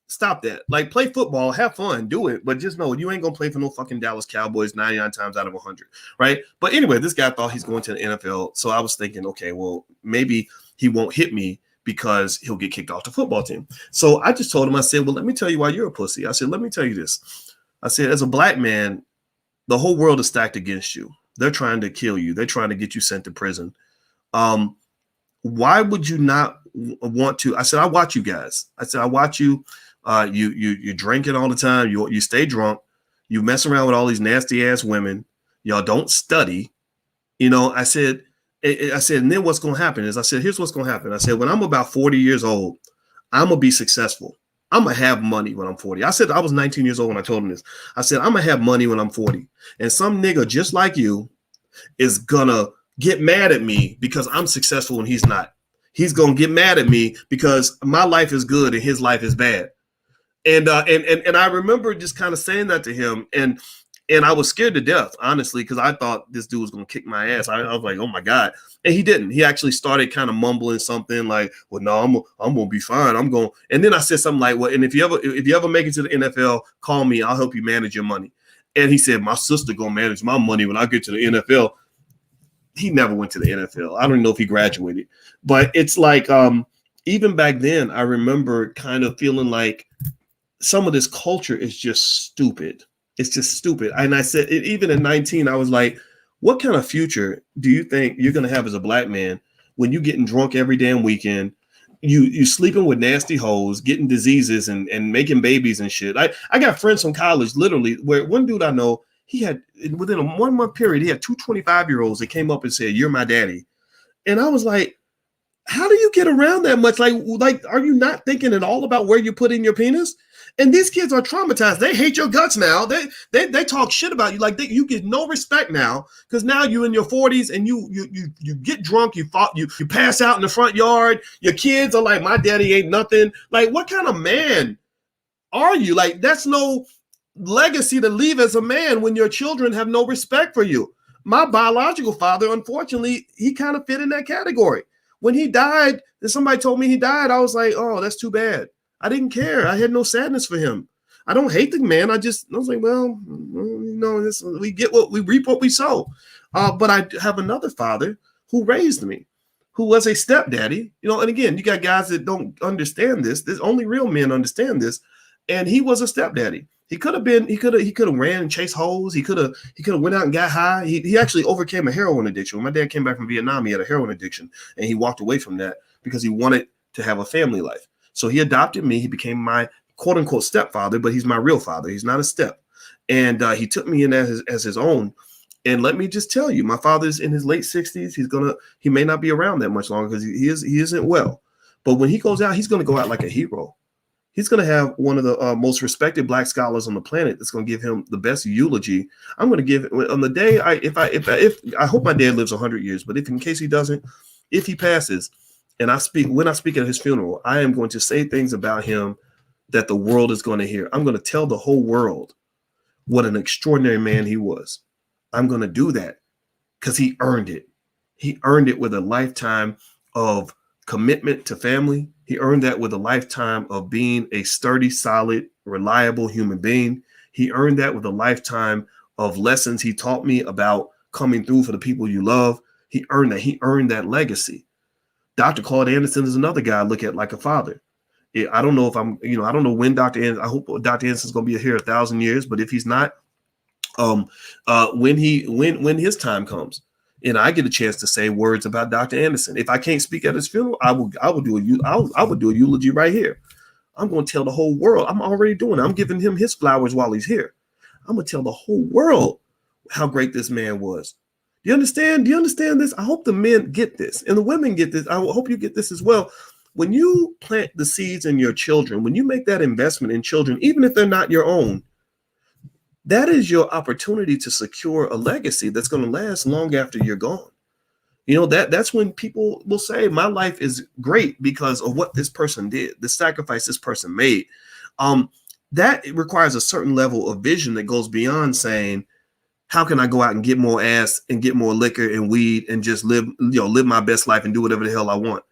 Stop that. Like, play football, have fun, do it. But just know you ain't going to play for no fucking Dallas Cowboys 99 times out of 100, right? But anyway, this guy thought he's going to the NFL. So I was thinking, okay, well, maybe he won't hit me because he'll get kicked off the football team. So I just told him, I said, well, let me tell you why you're a pussy. I said, let me tell you this. I said, as a black man, the whole world is stacked against you. They're trying to kill you. They're trying to get you sent to prison. Why would you not want to? I said, I watch you guys. I said, I watch you. You drinking all the time. You stay drunk. You mess around with all these nasty ass women. Y'all don't study. I said, and then what's going to happen is, I said, here's what's going to happen. I said, when I'm about 40 years old, I'm going to be successful. I'm going to have money when I'm 40. I said, I was 19 years old when I told him this. I said, I'm going to have money when I'm 40. And some nigga just like you is going to get mad at me because I'm successful and he's not. He's going to get mad at me because my life is good and his life is bad. And I remember just kind of saying that to him. And I was scared to death, honestly, because I thought this dude was going to kick my ass. I was like, oh, my God. And he didn't. He actually started kind of mumbling something like, well, no, I'm going to be fine. I'm going. And then I said something like, well, and if you ever make it to the NFL, call me. I'll help you manage your money. And he said, my sister going to manage my money when I get to the NFL. He never went to the NFL. I don't even know if he graduated. But it's like even back then, I remember kind of feeling like some of this culture is just stupid. It's just stupid. And I said, even at 19, I was like, what kind of future do you think you're going to have as a black man when you getting drunk every damn weekend, you sleeping with nasty hoes, getting diseases and making babies and shit? I got friends from college, literally, where one dude I know, he had, within a 1 month period, he had two 25-year-olds that came up and said, you're my daddy. And I was like, how do you get around that much? Like, are you not thinking at all about where you put in your penis? And these kids are traumatized. They hate your guts now. They talk shit about you. Like you get no respect now because now you're in your 40s and you get drunk. You pass out in the front yard. Your kids are like, my daddy ain't nothing. Like, what kind of man are you? Like, that's no legacy to leave as a man when your children have no respect for you. My biological father, unfortunately, he kind of fit in that category. When he died, and somebody told me he died, I was like, oh, that's too bad. I didn't care. I had no sadness for him. I don't hate the man. I was like, well, we reap what we sow. But I have another father who raised me, who was a stepdaddy. And again, you got guys that don't understand this. There's only real men understand this. And he was a stepdaddy. He could have ran and chased hoes. He could have went out and got high. He actually overcame a heroin addiction. When my dad came back from Vietnam, he had a heroin addiction, and he walked away from that because he wanted to have a family life. So he adopted me. He became my quote unquote stepfather, but he's my real father. He's not a step. And he took me in as his own. And let me just tell you, my father's in his late 60s. He may not be around that much longer because he isn't well. But when he goes out, he's going to go out like a hero. He's going to have one of the most respected black scholars on the planet that's going to give him the best eulogy. I'm going to give it on the day. I hope my dad lives 100 years, but if in case he doesn't, if he passes, and when I speak at his funeral, I am going to say things about him that the world is going to hear. I'm going to tell the whole world what an extraordinary man he was. I'm going to do that because he earned it. He earned it with a lifetime of commitment to family. He earned that with a lifetime of being a sturdy, solid, reliable human being. He earned that with a lifetime of lessons he taught me about coming through for the people you love. He earned that. He earned that legacy. Dr. Claude Anderson is another guy I look at like a father. I don't know if I don't know when Dr. Anderson, I hope Dr. Anderson's going to be here 1,000 years, but if he's not, when his time comes and I get a chance to say words about Dr. Anderson, if I can't speak at his funeral, I would do a eulogy right here. I'm going to tell the whole world. I'm already doing it. I'm giving him his flowers while he's here. I'm going to tell the whole world how great this man was. Do you understand? Do you understand this? I hope the men get this and the women get this. I hope you get this as well. When you plant the seeds in your children, when you make that investment in children, even if they're not your own, that is your opportunity to secure a legacy that's going to last long after you're gone. That's when people will say, my life is great because of what this person did, the sacrifice this person made. That requires a certain level of vision that goes beyond saying, how can I go out and get more ass and get more liquor and weed and just live my best life and do whatever the hell I want?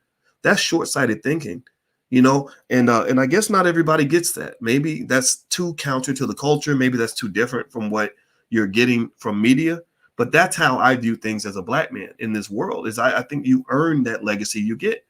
That's short-sighted thinking, and I guess not everybody gets that. Maybe that's too counter to the culture. Maybe that's too different from what you're getting from media. But that's how I view things as a black man in this world. Is I think you earn that legacy you get.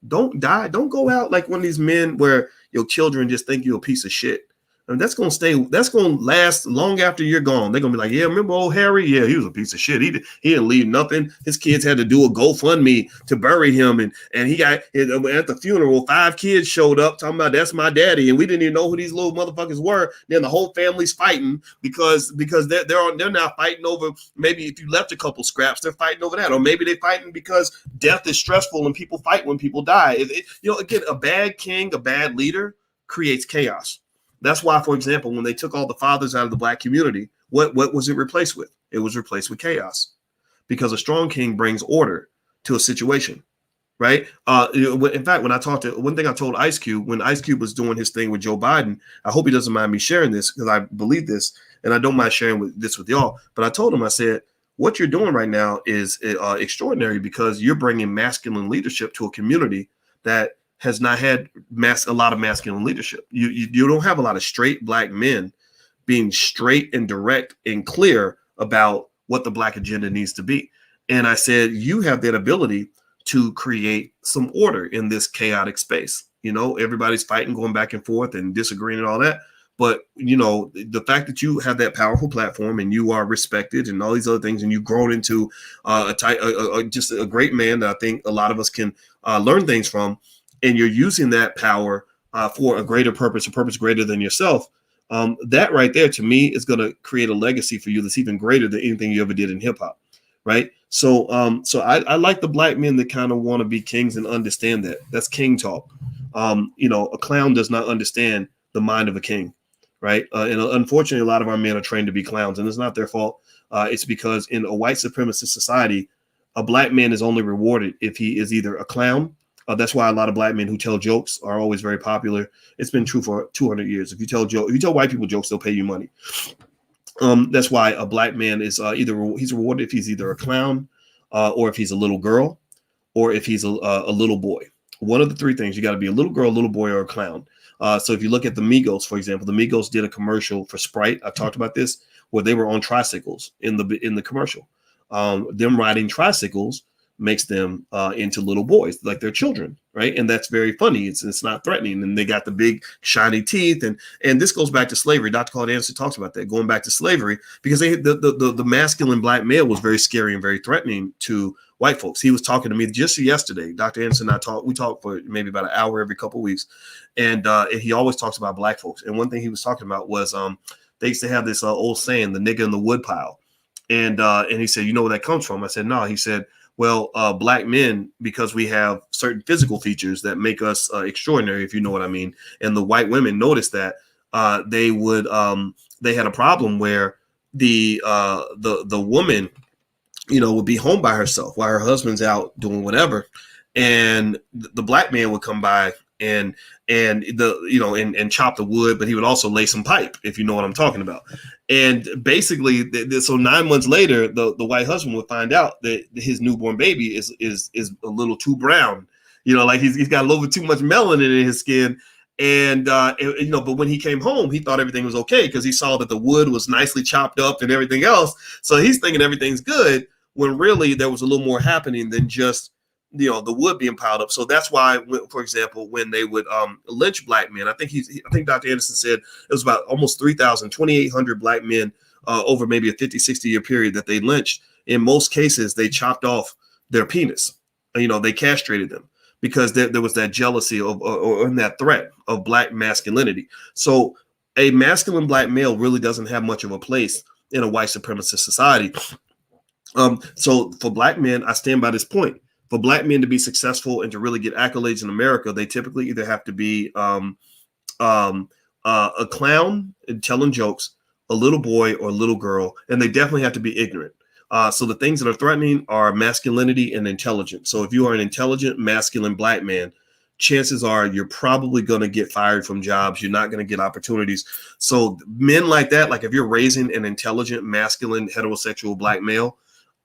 Don't die. Don't go out like one of these men where your children just think you're a piece of shit. And that's going to last long after you're gone. They're going to be like, yeah, remember old Harry? Yeah, he was a piece of shit. He didn't leave nothing. His kids had to do a GoFundMe to bury him. And he got at the funeral, 5 kids showed up talking about that's my daddy. And we didn't even know who these little motherfuckers were. Then the whole family's fighting because they're now fighting over, maybe if you left a couple scraps, they're fighting over that. Or maybe they're fighting because death is stressful and people fight when people die. Again, a bad king, a bad leader creates chaos. That's why, for example, when they took all the fathers out of the Black community, what was it replaced with? It was replaced with chaos, because a strong king brings order to a situation, right? In fact, when I talked to, one thing I told Ice Cube, when Ice Cube was doing his thing with Joe Biden, I hope he doesn't mind me sharing this, because I believe this, and I don't mind sharing this with y'all. But I told him, I said, what you're doing right now is extraordinary, because you're bringing masculine leadership to a community that has not had a lot of masculine leadership. You don't have a lot of straight Black men being straight and direct and clear about what the Black agenda needs to be. And I said, you have that ability to create some order in this chaotic space. Everybody's fighting, going back and forth and disagreeing and all that. But, the fact that you have that powerful platform and you are respected and all these other things, and you've grown into just a great man that I think a lot of us can learn things from, and you're using that power for a greater purpose, a purpose greater than yourself. That right there, to me, is going to create a legacy for you that's even greater than anything you ever did in hip hop. Right. So I like the Black men that kind of want to be kings and understand that. That's king talk. A clown does not understand the mind of a king. Right. And unfortunately, a lot of our men are trained to be clowns, and it's not their fault. It's because in a white supremacist society, a Black man is only rewarded if he is either a clown. That's why a lot of Black men who tell jokes are always very popular. It's been true for 200 years. If you tell white people jokes, they'll pay you money. That's why a Black man is he's rewarded if he's either a clown, or if he's a little girl, or if he's a little boy. One of the three things: you got to be a little girl, a little boy, or a clown. So if you look at the Migos, for example, the Migos did a commercial for Sprite. I've talked about this, where they were on tricycles in the commercial. Them riding tricycles makes them into little boys, like they're children, right? And that's very funny. It's not threatening, and they got the big shiny teeth, and this goes back to slavery. Dr. Claude Anderson talks about that, going back to slavery, because the masculine Black male was very scary and very threatening to white folks. He was talking to me just yesterday. Dr. Anderson and we talk for maybe about an hour every couple of weeks, and he always talks about Black folks. And one thing he was talking about was they used to have this old saying, the nigga in the woodpile, and he said, you know where that comes from? I said, no. He said, well, Black men, because we have certain physical features that make us extraordinary, if you know what I mean. And the white women noticed that they had a problem where the woman, would be home by herself while her husband's out doing whatever, and the Black man would come by and chop the wood, but he would also lay some pipe, if you know what I'm talking about. And basically, so 9 months later, the white husband would find out that his newborn baby is a little too brown, like he's got a little bit too much melanin in his skin. And but when he came home, he thought everything was okay, because he saw that the wood was nicely chopped up and everything else. So he's thinking everything's good, when really there was a little more happening than just the wood being piled up. So that's why, for example, when they would lynch Black men, I think Dr. Anderson said it was about almost 2,800 Black men over maybe a 50-60 year period that they lynched. In most cases, they chopped off their penis. They castrated them, because there was that jealousy or that threat of Black masculinity. So a masculine Black male really doesn't have much of a place in a white supremacist society. So for Black men, I stand by this point. For Black men to be successful and to really get accolades in America, they typically either have to be a clown and telling jokes, a little boy or a little girl, and they definitely have to be ignorant. So the things that are threatening are masculinity and intelligence. So if you are an intelligent, masculine Black man, chances are you're probably going to get fired from jobs. You're not going to get opportunities. So men like that, like if you're raising an intelligent, masculine, heterosexual Black male,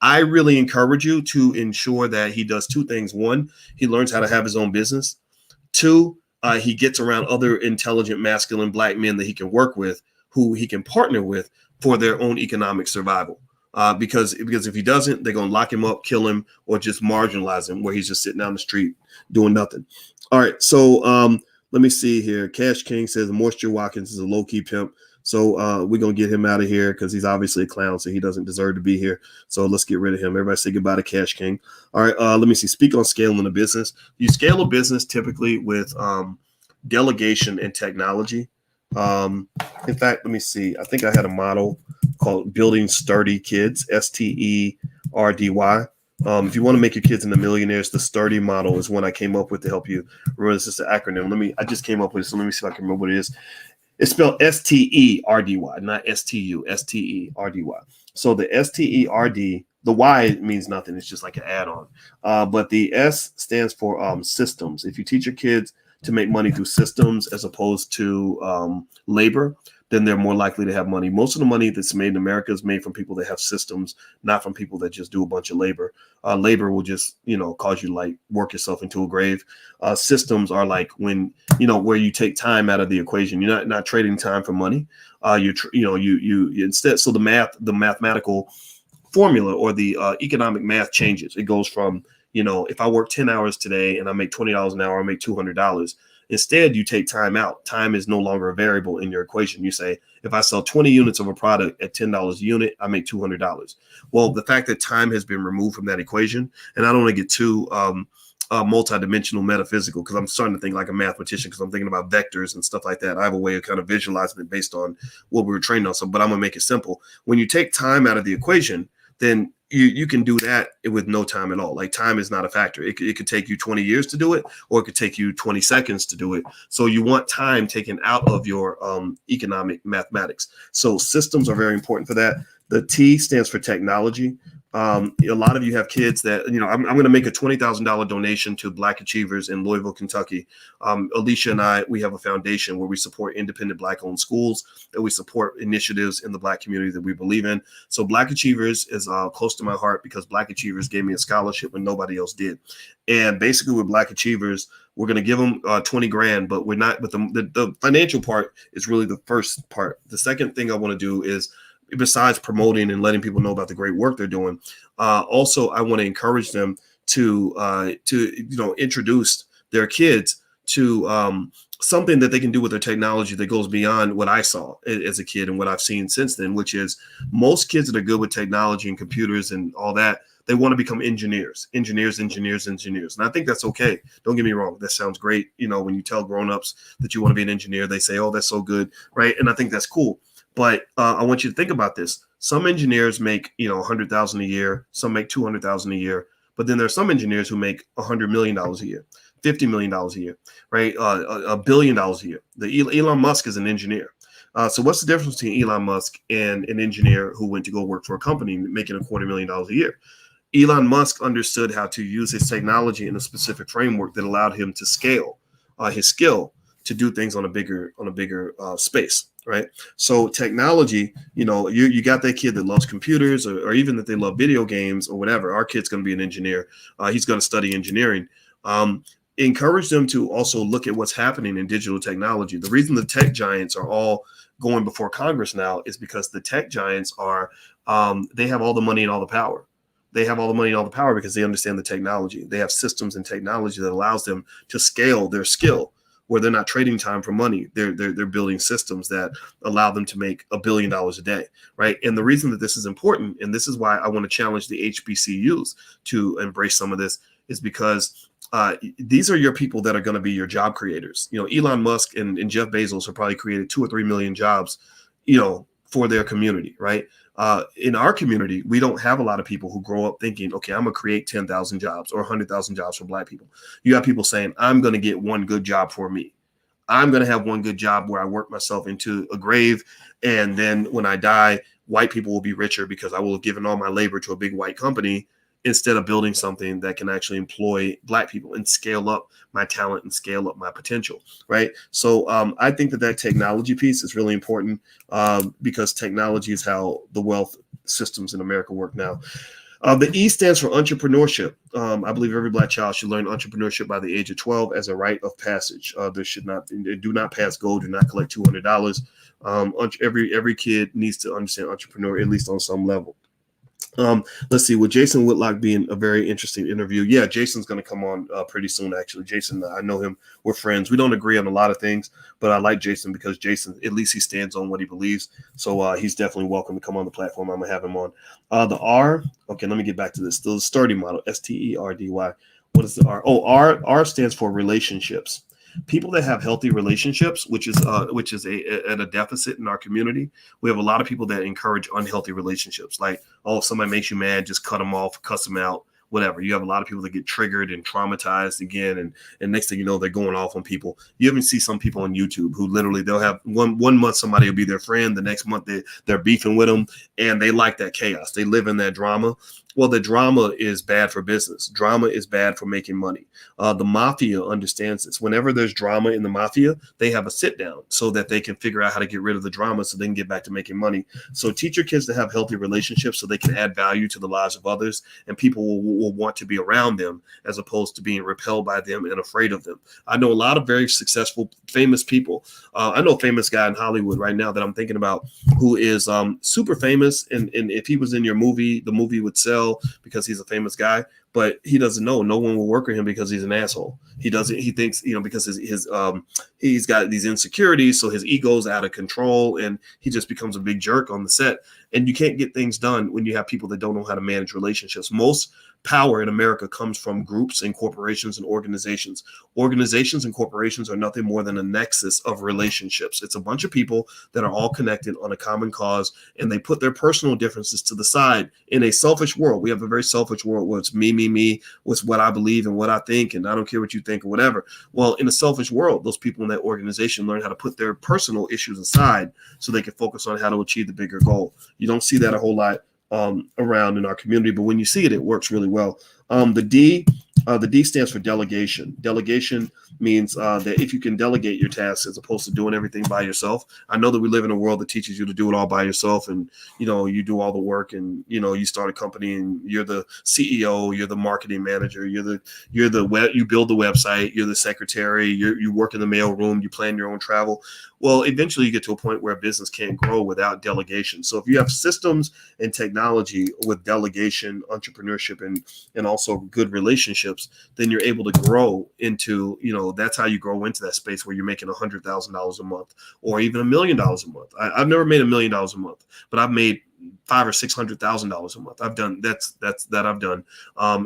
I really encourage you to ensure that he does two things. One, he learns how to have his own business. Two, he gets around other intelligent, masculine Black men that he can work with, who he can partner with for their own economic survival. Because if he doesn't, they're going to lock him up, kill him, or just marginalize him where he's just sitting down the street doing nothing. All right. So let me see here. Cash King says Moisture Watkins is a low-key pimp. So we're going to get him out of here because he's obviously a clown, so he doesn't deserve to be here. So let's get rid of him. Everybody say goodbye to Cash King. All right, let me see. Speak on scaling a business. You scale a business typically with delegation and technology. In fact, let me see. I think I had a model called Building Sturdy Kids, STERDY. If you want to make your kids into millionaires, the sturdy model is one I came up with to help you. Remember, this is the acronym. I just came up with it, so let me see if I can remember what it is. It's spelled STERDY, not STU, STERDY. So the STERD, the Y means nothing. It's just like an add-on. But the S stands for systems. If you teach your kids to make money through systems as opposed to labor, then they're more likely to have money. Most of the money that's made in America is made from people that have systems, not from people that just do a bunch of labor. Labor will just, cause you to like work yourself into a grave. Systems are like when, where you take time out of the equation. You're not trading time for money. You instead. So the mathematical formula or the economic math changes. It goes from, if I work 10 hours today and I make $20 an hour, I make $200. Instead, you take time out. Time is no longer a variable in your equation. You say, if I sell 20 units of a product at $10 a unit, I make $200. Well, the fact that time has been removed from that equation, and I don't want to get too multidimensional metaphysical because I'm starting to think like a mathematician because I'm thinking about vectors and stuff like that. I have a way of kind of visualizing it based on what we were trained on. So, but I'm going to make it simple. When you take time out of the equation, then you can do that with no time at all. Like time is not a factor. It could take you 20 years to do it, or it could take you 20 seconds to do it. So you want time taken out of your economic mathematics. So systems are very important for that. The T stands for technology. A lot of you have kids that, I'm going to make a $20,000 donation to Black Achievers in Louisville, Kentucky. Alicia and I, we have a foundation where we support independent Black-owned schools, that we support initiatives in the Black community that we believe in. So Black Achievers is close to my heart because Black Achievers gave me a scholarship when nobody else did. And basically with Black Achievers, we're going to give them 20 grand, but we're not, but the financial part is really the first part. The second thing I want to do is, besides promoting and letting people know about the great work they're doing, also I want to encourage them to introduce their kids to something that they can do with their technology that goes beyond what I saw as a kid and what I've seen since then, which is most kids that are good with technology and computers and all that, they want to become engineers. And I think that's okay. Don't get me wrong. That sounds great. When you tell grownups that you want to be an engineer, they say, oh, that's so good. Right. And I think that's cool. But I want you to think about this. Some engineers make, $100,000 a year. Some make $200,000 a year. But then there's some engineers who make $100 million a year, $50 million a year, right? $1 billion a year. Elon Musk is an engineer. So what's the difference between Elon Musk and an engineer who went to go work for a company making $250,000 a year? Elon Musk understood how to use his technology in a specific framework that allowed him to scale his skill to do things on a bigger space, right? So technology, you got that kid that loves computers or even that they love video games or whatever. Our kid's going to be an engineer. He's going to study engineering. Encourage them to also look at what's happening in digital technology. The reason the tech giants are all going before Congress now is because the tech giants are, they have all the money and all the power. They have all the money and all the power because they understand the technology. They have systems and technology that allows them to scale their skill, where they're not trading time for money. They're building systems that allow them to make $1 billion a day, right? And the reason that this is important, and this is why I want to challenge the HBCUs to embrace some of this, is because these are your people that are going to be your job creators. Elon Musk and Jeff Bezos have probably created 2 or 3 million jobs, for their community, right? In our community, we don't have a lot of people who grow up thinking, okay, I'm going to create 10,000 jobs or 100,000 jobs for Black people. You have people saying, I'm going to get one good job for me. I'm going to have one good job where I work myself into a grave. And then when I die, white people will be richer because I will have given all my labor to a big white company instead of building something that can actually employ Black people and scale up my talent and scale up my potential, right? So I think that technology piece is really important because technology is how the wealth systems in America work now. The E stands for entrepreneurship. I believe every Black child should learn entrepreneurship by the age of 12 as a rite of passage. Do not pass go, do not collect $200. Every kid needs to understand entrepreneur, at least on some level. Let's see, with Jason Whitlock being a very interesting interview. Yeah, Jason's going to come on pretty soon, actually. Jason, I know him. We're friends. We don't agree on a lot of things, but I like Jason because Jason, at least he stands on what he believes. So he's definitely welcome to come on the platform. I'm going to have him on. The R, okay, let me get back to this. The sturdy model, STERDY. What is the R? Oh, R stands for relationships. People that have healthy relationships, which is at a deficit in our community. We have a lot of people that encourage unhealthy relationships. Like, oh, if somebody makes you mad, just cut them off, cuss them out, whatever. You have a lot of people that get triggered and traumatized again, and next thing you know, they're going off on people. You even see some people on YouTube who literally they'll have one month somebody will be their friend, the next month they're beefing with them, and they like that chaos. They live in that drama. Well, the drama is bad for business. Drama is bad for making money. The mafia understands this. Whenever there's drama in the mafia, they have a sit down so that they can figure out how to get rid of the drama so they can get back to making money. So teach your kids to have healthy relationships so they can add value to the lives of others, and people will want to be around them as opposed to being repelled by them and afraid of them. I know a lot of very successful, famous people. I know a famous guy in Hollywood right now that I'm thinking about who is super famous. And if he was in your movie, the movie would sell because he's a famous guy, but he doesn't know. No one will work with him because he's an asshole. He doesn't. He thinks, because he's got these insecurities, so his ego's out of control, and he just becomes a big jerk on the set. And you can't get things done when you have people that don't know how to manage relationships. Most power in America comes from groups and corporations and organizations. Organizations and corporations are nothing more than a nexus of relationships. It's a bunch of people that are all connected on a common cause, and they put their personal differences to the side. In a selfish world, we have a very selfish world where it's me, what's what I believe and what I think, and I don't care what you think or whatever. Well, in a selfish world, those people in that organization learn how to put their personal issues aside so they can focus on how to achieve the bigger goal. You don't see that a whole lot around in our community, but when you see it, it works really well. The D stands for delegation. Delegation means that if you can delegate your tasks as opposed to doing everything by yourself. I know that we live in a world that teaches you to do it all by yourself, and you do all the work, and you start a company and you're the CEO, you're the marketing manager, you build the website, you're the secretary, you work in the mail room, you plan your own travel. Well, eventually you get to a point where a business can't grow without delegation. So if you have systems and technology with delegation, entrepreneurship, and also good relationships, then you're able to grow into, that's how you grow into that space where you're making $100,000 a month or even $1 million a month. I've never made $1 million a month, but I've made $500,000 or $600,000 a month. I've done I've done.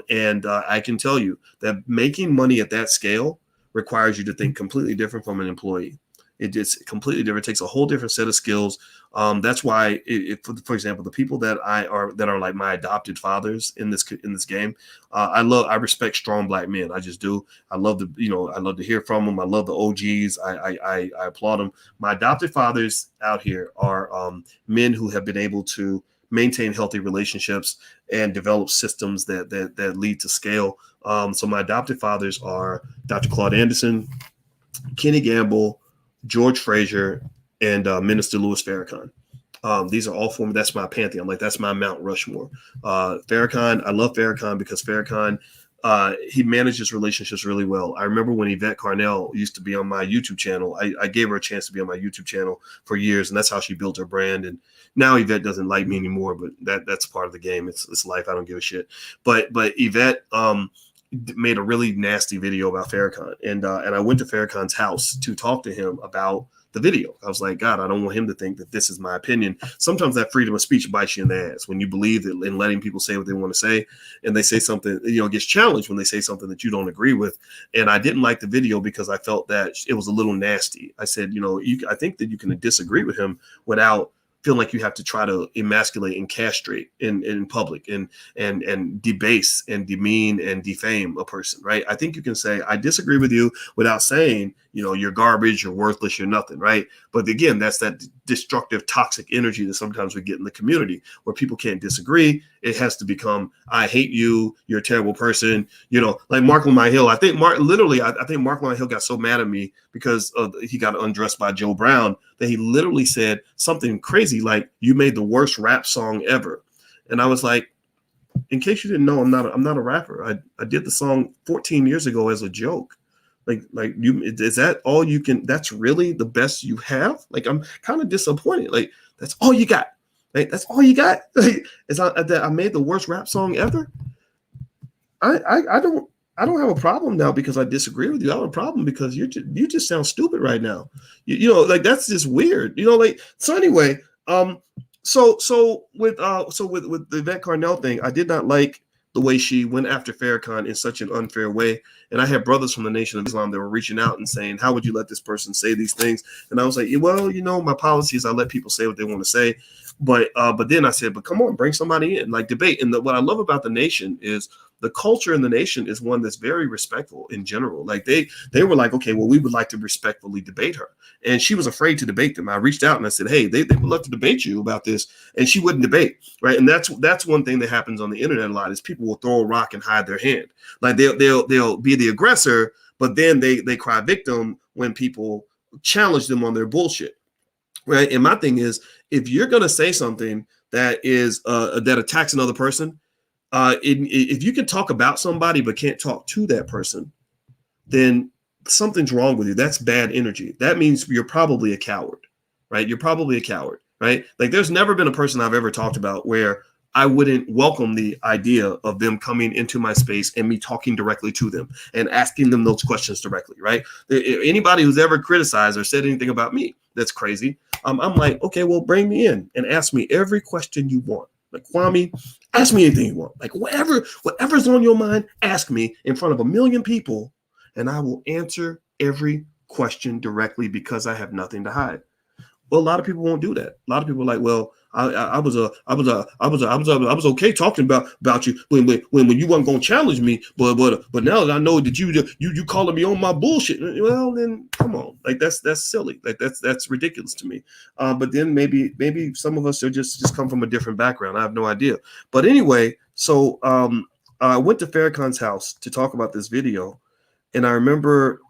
And I can tell you that making money at that scale requires you to think completely different from an employee. It's completely different. It takes a whole different set of skills. That's why, for example, the people that are like my adopted fathers in this game, I respect strong Black men. I just do. I love to hear from them. I love the OGs. I applaud them. My adopted fathers out here are men who have been able to maintain healthy relationships and develop systems that lead to scale. So my adopted fathers are Dr. Claude Anderson, Kenny Gamble, George Frazier, and Minister Louis Farrakhan. These are all former. That's my pantheon. Like, that's my Mount Rushmore. Farrakhan, I love Farrakhan because Farrakhan, he manages relationships really well. I remember when Yvette Carnell used to be on my YouTube channel. I gave her a chance to be on my YouTube channel for years, and that's how she built her brand. And now Yvette doesn't like me anymore, but that's part of the game. It's life. I don't give a shit. But Yvette made a really nasty video about Farrakhan, and I went to Farrakhan's house to talk to him about the video. I was like, God, I don't want him to think that this is my opinion. Sometimes that freedom of speech bites you in the ass when you believe that in letting people say what they want to say, and they say something, gets challenged when they say something that you don't agree with. And I didn't like the video because I felt that it was a little nasty. I said, I think that you can disagree with him without feeling like you have to try to emasculate and castrate in public and debase and demean and defame a person, right? I think you can say, I disagree with you without saying, you're garbage, you're worthless, you're nothing, right? But again, that's that destructive, toxic energy that sometimes we get in the community where people can't disagree. It has to become, I hate you, you're a terrible person, like Mark Lamont Hill. I think Mark Lamont Hill got so mad at me because he got undressed by Joe Brown that he literally said something crazy like, you made the worst rap song ever. And I was like, in case you didn't know, I'm not a rapper. I did the song 14 years ago as a joke. Like you, is that all you can? That's really the best you have? Like, I'm kind of disappointed. Like, that's all you got. Like, that's all you got. Like, that I made the worst rap song ever. I don't have a problem now because I disagree with you. I have a problem because you just sound stupid right now. Like, that's just weird. So anyway, so with the Yvette Carnell thing, I did not like the way she went after Farrakhan in such an unfair way. And I had brothers from the Nation of Islam that were reaching out and saying, how would you let this person say these things? And I was like, well, my policy is I let people say what they want to say. But then I said, but come on, bring somebody in, like, debate. And what I love about the Nation is the culture in the nation is one that's very respectful in general. Like they were like, okay, well, we would like to respectfully debate her. And she was afraid to debate them. I reached out and I said, hey, they would love to debate you about this. And she wouldn't debate, right? And that's one thing that happens on the internet a lot is people will throw a rock and hide their hand. Like they'll be the aggressor, but then they cry victim when people challenge them on their bullshit, right? And my thing is, if you're going to say something that is that attacks another person, if you can talk about somebody but can't talk to that person, then something's wrong with you. That's bad energy. That means you're probably a coward, right? You're probably a coward, right? Like there's never been a person I've ever talked about where I wouldn't welcome the idea of them coming into my space and me talking directly to them and asking them those questions directly, right? Anybody who's ever criticized or said anything about me that's crazy, I'm like, okay, well, bring me in and ask me every question you want. Like, Kwame, ask me anything you want. Like, whatever's on your mind, ask me in front of 1 million people, and I will answer every question directly because I have nothing to hide. Well, a lot of people won't do that. A lot of people are like, well, I was okay talking about you when you weren't gonna challenge me, but now that I know that you calling me on my bullshit, well then come on, like that's silly, like that's ridiculous to me. But then maybe some of us are just come from a different background. I have no idea. But anyway, so I went to Farrakhan's house to talk about this video, and I remember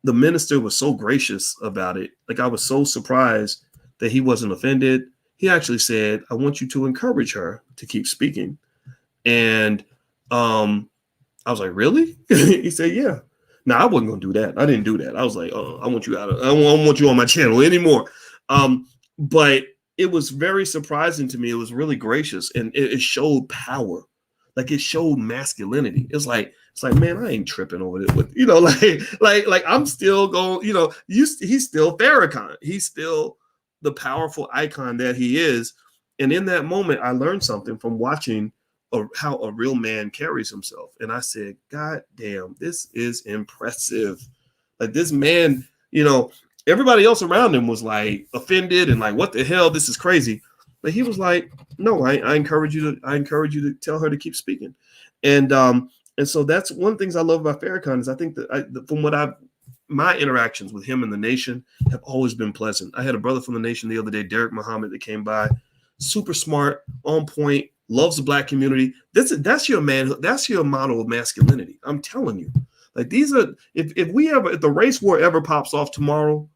the minister was so gracious about it. Like I was so surprised that he wasn't offended. He actually said, I want you to encourage her to keep speaking. And I was like, really? He said, yeah. Now I wasn't going to do that. I didn't do that. I was like, I want you I don't want you on my channel anymore. But it was very surprising to me. It was really gracious, and it showed power. Like it showed masculinity. It's like, man, I ain't tripping over it with, like I'm still going, he's still Farrakhan. He's still the powerful icon that he is. And in that moment, I learned something from watching how a real man carries himself. And I said, God damn, this is impressive. Like this man, everybody else around him was like offended and like, what the hell? This is crazy. But he was like, no, I encourage you to tell her to keep speaking. And so that's one of the things I love about Farrakhan is I think that from my interactions with him and the nation have always been pleasant. I had a brother from the nation the other day, Derek Muhammad, that came by, super smart, on point, loves the Black community. That's your manhood. That's your model of masculinity. I'm telling you, like these are, if the race war ever pops off tomorrow,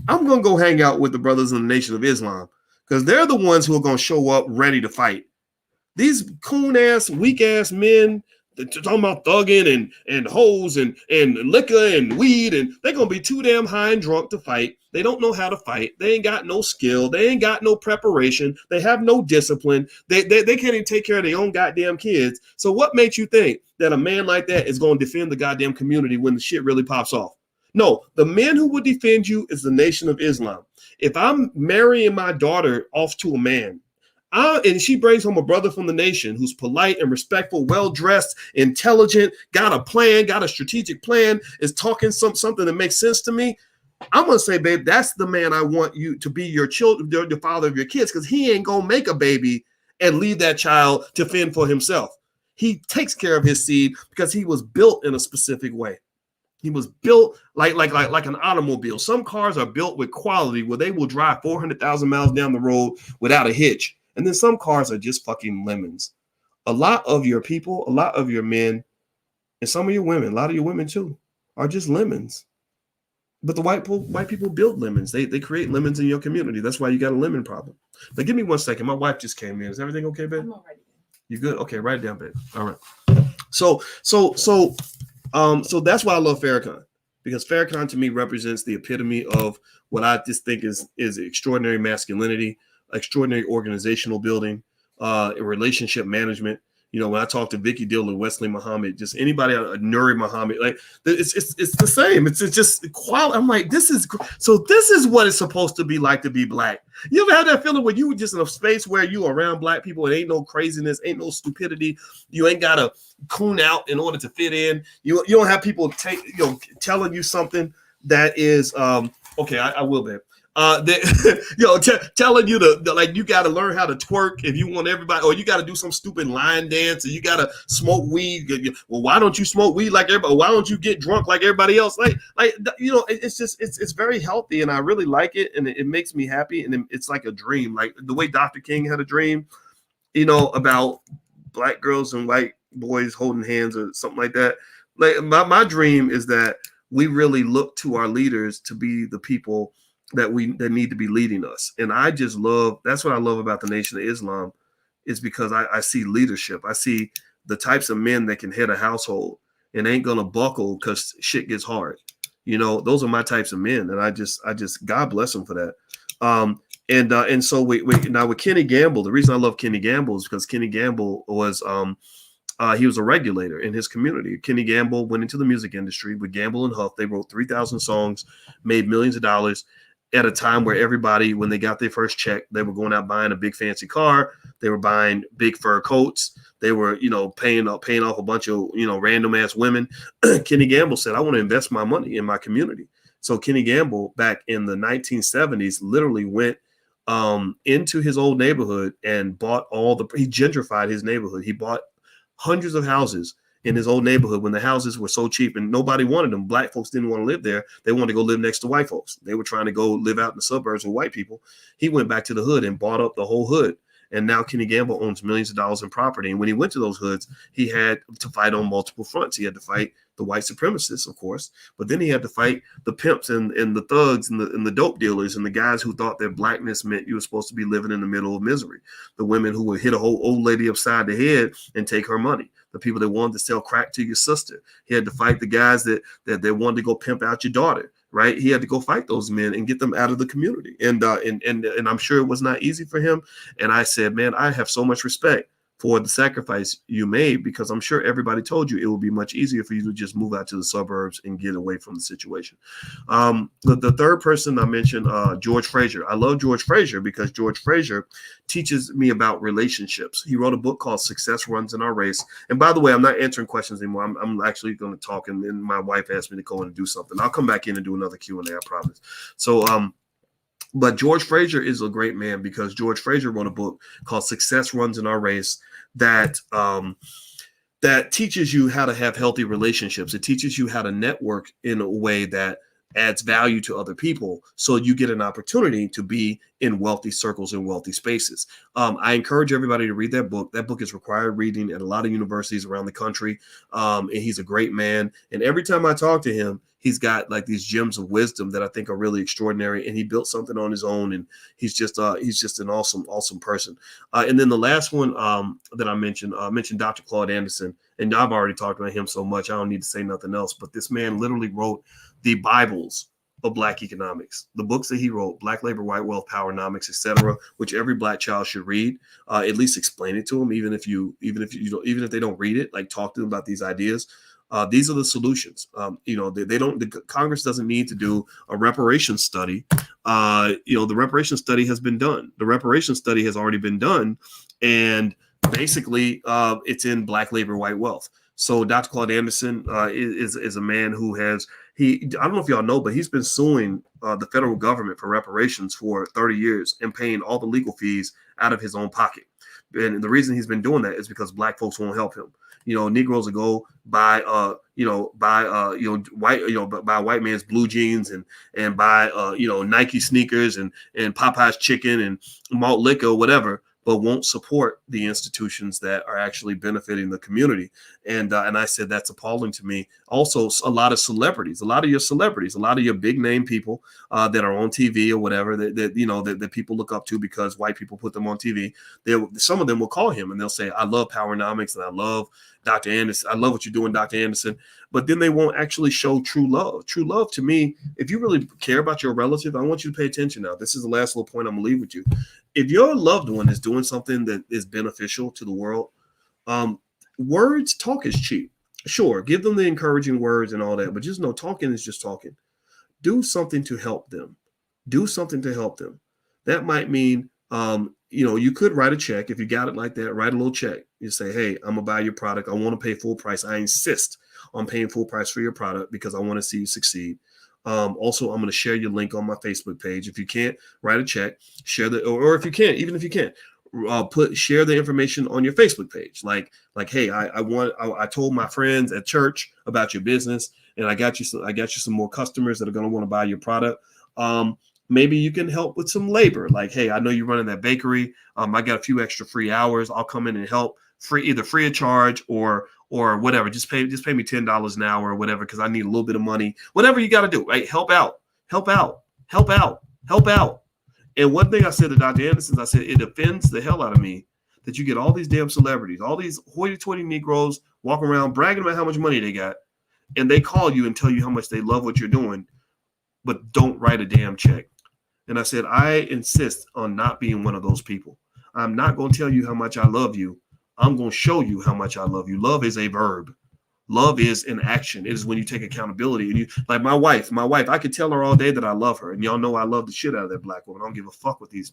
I'm going to go hang out with the brothers in the Nation of Islam because they're the ones who are going to show up ready to fight. These coon ass, weak ass men, talking about thugging and hoes and liquor and weed, and they're gonna be too damn high and drunk to fight. They don't know how to fight. They ain't got no skill. They ain't got no preparation. They have no discipline. They can't even take care of their own goddamn kids. So what makes you think that a man like that is gonna defend the goddamn community when the shit really pops off? No, the man who would defend you is the Nation of Islam. If I'm marrying my daughter off to a man, and she brings home a brother from the nation who's polite and respectful, well-dressed, intelligent, got a plan, got a strategic plan, is talking something that makes sense to me, I'm going to say, babe, that's the man I want you to be your children, the father of your kids, because he ain't going to make a baby and leave that child to fend for himself. He takes care of his seed because he was built in a specific way. He was built like an automobile. Some cars are built with quality where they will drive 400,000 miles down the road without a hitch. And then some cars are just fucking lemons. A lot of your people, a lot of your men, and some of your women, a lot of your women too, are just lemons. But the white people build lemons. They create lemons in your community. That's why you got a lemon problem. But give me 1 second. My wife just came in. Is everything okay, babe?
I'm all right.
You good? Okay, write it down, babe. All right. So that's why I love Farrakhan, because Farrakhan to me represents the epitome of what I just think is extraordinary masculinity, extraordinary organizational building, relationship management. When I talk to Vicky Dillon, Wesley Muhammad, just anybody, Nuri Muhammad, like it's the same. It's just quality. I'm like, this is what it's supposed to be like to be Black. You ever had that feeling where you were just in a space where you are around Black people and ain't no craziness, ain't no stupidity. You ain't got to coon out in order to fit in. You don't have people telling you something that is okay. I will, babe. Telling you like you got to learn how to twerk if you want everybody, or you got to do some stupid line dance, and you got to smoke weed. Well, why don't you smoke weed like everybody? Why don't you get drunk like everybody else? It's just it's very healthy, and I really like it, and it makes me happy, and it's like a dream, like the way Dr. King had a dream, about black girls and white boys holding hands or something like that. Like my dream is that we really look to our leaders to be the people that need to be leading us. And I just love, that's what I love about the Nation of Islam, is because I see leadership. I see the types of men that can head a household and ain't gonna buckle because shit gets hard. Those are my types of men, and I just God bless them for that. And so we now with Kenny Gamble, the reason I love Kenny Gamble is because Kenny Gamble was he was a regulator in his community. Kenny Gamble went into the music industry with Gamble and Huff. They wrote 3,000 songs, made millions of dollars at a time where everybody, when they got their first check, they were going out buying a big fancy car. They were buying big fur coats. They were, paying off a bunch of, random ass women. Kenny Gamble said, I want to invest my money in my community. So Kenny Gamble back in the 1970s literally went into his old neighborhood and bought he gentrified his neighborhood. He bought hundreds of houses in his old neighborhood when the houses were so cheap and nobody wanted them. Black folks didn't want to live there. They wanted to go live next to white folks. They were trying to go live out in the suburbs with white people. He went back to the hood and bought up the whole hood. And now Kenny Gamble owns millions of dollars in property. And when he went to those hoods, he had to fight on multiple fronts. He had to fight the white supremacists, of course, but then he had to fight the pimps and the thugs and the dope dealers and the guys who thought that blackness meant you were supposed to be living in the middle of misery. The women who would hit a whole old lady upside the head and take her money. The people that wanted to sell crack to your sister. He had to fight the guys that they wanted to go pimp out your daughter. Right, he had to go fight those men and get them out of the community, and I'm sure it was not easy for him. And I said, man, I have so much respect for the sacrifice you made, because I'm sure everybody told you it would be much easier for you to just move out to the suburbs and get away from the situation. The third person I mentioned, George Fraser. I love George Fraser because George Fraser teaches me about relationships. He wrote a book called Success Runs in Our Race. And by the way, I'm not answering questions anymore. I'm actually going to talk, and then my wife asked me to go in and do something. I'll come back in and do another Q&A, I promise. So, but George Fraser is a great man because George Fraser wrote a book called Success Runs in Our Race that teaches you how to have healthy relationships. It teaches you how to network in a way that adds value to other people, so you get an opportunity to be in wealthy circles and wealthy spaces. I encourage everybody to read that book. That book is required reading at a lot of universities around the country. And he's a great man. And every time I talk to him, he's got like these gems of wisdom that I think are really extraordinary. And he built something on his own. And he's just an awesome person. And then the last one that I mentioned Dr. Claude Anderson. And I've already talked about him so much, I don't need to say nothing else. But this man literally wrote the Bibles of Black economics, the books that he wrote, Black Labor, White Wealth, Powernomics, etc., which every Black child should read. At least explain it to them, even if they don't read it, like talk to them about these ideas. These are the solutions. Congress doesn't need to do a reparations study. The reparations study has been done. The reparations study has already been done, and basically, it's in Black Labor, White Wealth. So Dr. Claude Anderson is a man who has. I don't know if y'all know, but he's been suing the federal government for reparations for 30 years and paying all the legal fees out of his own pocket. And the reason he's been doing that is because Black folks won't help him. Negroes will go buy white man's blue jeans and buy Nike sneakers and Popeye's chicken and malt liquor, whatever, but won't support the institutions that are actually benefiting the community. And I said, that's appalling to me. Also, a lot of your big name people that are on TV or whatever that people look up to because white people put them on TV. Some of them will call him and they'll say, I love Powernomics and I love Dr. Anderson. I love what you're doing, Dr. Anderson. But then they won't actually show true love. True love to me, if you really care about your relative, I want you to pay attention now. This is the last little point I'm going to leave with you. If your loved one is doing something that is beneficial to the world, talk is cheap. Sure, give them the encouraging words and all that, but just know talking is just talking. Do something to help them. That might mean, you could write a check. If you got it like that, write a little check. You say, hey, I'm going to buy your product. I want to pay full price. I insist on paying full price for your product because I want to see you succeed. Also, I'm going to share your link on my Facebook page. If you can't, write a check, share the, or if you can't, even if you can't, share the information on your Facebook page. Like, hey, I told my friends at church about your business, and I got you some more customers that are going to want to buy your product. Maybe you can help with some labor. Like, hey, I know you're running that bakery. I got a few extra free hours. I'll come in and help either free of charge or whatever. Just pay me $10 an hour or whatever, because I need a little bit of money. Whatever you got to do, right? Help out. And one thing I said to Dr. Anderson, I said, it offends the hell out of me that you get all these damn celebrities, all these hoity-toity Negroes walking around bragging about how much money they got, and they call you and tell you how much they love what you're doing, but don't write a damn check. And I said, I insist on not being one of those people. I'm not going to tell you how much I love you. I'm going to show you how much I love you. Love is a verb. Love is an action. It is when you take accountability. And you, like my wife, I could tell her all day that I love her. And y'all know I love the shit out of that black woman. I don't give a fuck what these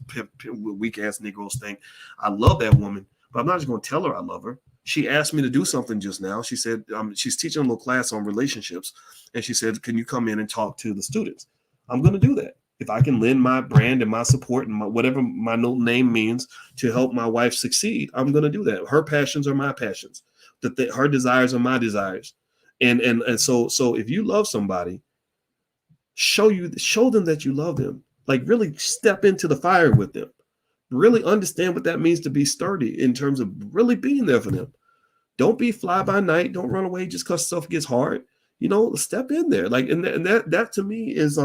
weak ass Negroes think. I love that woman, but I'm not just going to tell her I love her. She asked me to do something just now. She said, she's teaching a little class on relationships. And she said, can you come in and talk to the students? I'm going to do that. If I can lend my brand and my support and whatever my name means to help my wife succeed, I'm going to do that. Her passions are my passions. Her desires are my desires. And so if you love somebody, show them that you love them. Like, really step into the fire with them. Really understand what that means to be sturdy in terms of really being there for them. Don't be fly by night. Don't run away just because stuff gets hard. Step in there. Like, and that to me is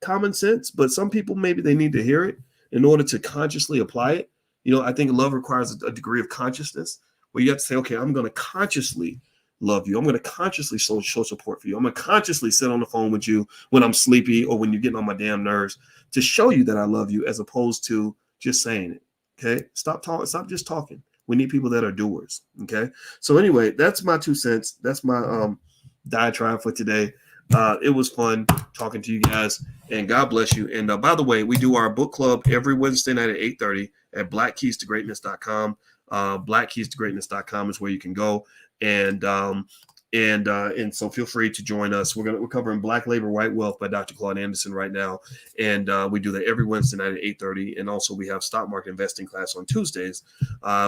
common sense, but some people, maybe they need to hear it in order to consciously apply it. I think love requires a degree of consciousness where you have to say, okay, I'm going to consciously love you. I'm going to consciously show support for you. I'm going to consciously sit on the phone with you when I'm sleepy or when you're getting on my damn nerves to show you that I love you, as opposed to just saying it. Okay. Stop just talking. We need people that are doers. Okay. So anyway, that's my 2 cents. That's my diatribe for today. It was fun talking to you guys, and God bless you. And by the way, we do our book club every Wednesday night at 8:30 at blackkeystogreatness.com. Blackkeystogreatness.com is where you can go. And so feel free to join us. We're covering Black Labor, White Wealth by Dr. Claude Anderson right now. And we do that every Wednesday night at 8:30. And also we have stock market investing class on Tuesdays,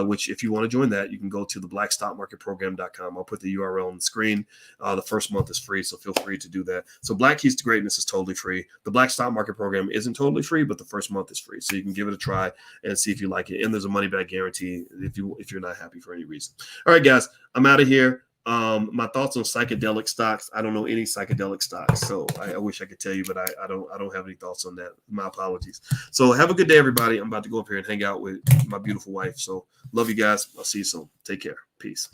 which if you want to join that, you can go to the blackstockmarketprogram.com. I'll put the URL on the screen. The first month is free, so feel free to do that. So Black Keys to Greatness is totally free. The Black Stock Market Program isn't totally free, but the first month is free. So you can give it a try and see if you like it. And there's a money back guarantee if you're not happy for any reason. All right, guys, I'm out of here. My thoughts on psychedelic stocks. I don't know any psychedelic stocks, so I wish I could tell you, but I don't have any thoughts on that. My apologies. So have a good day, everybody. I'm about to go up here and hang out with my beautiful wife. So love you guys. I'll see you soon. Take care. Peace.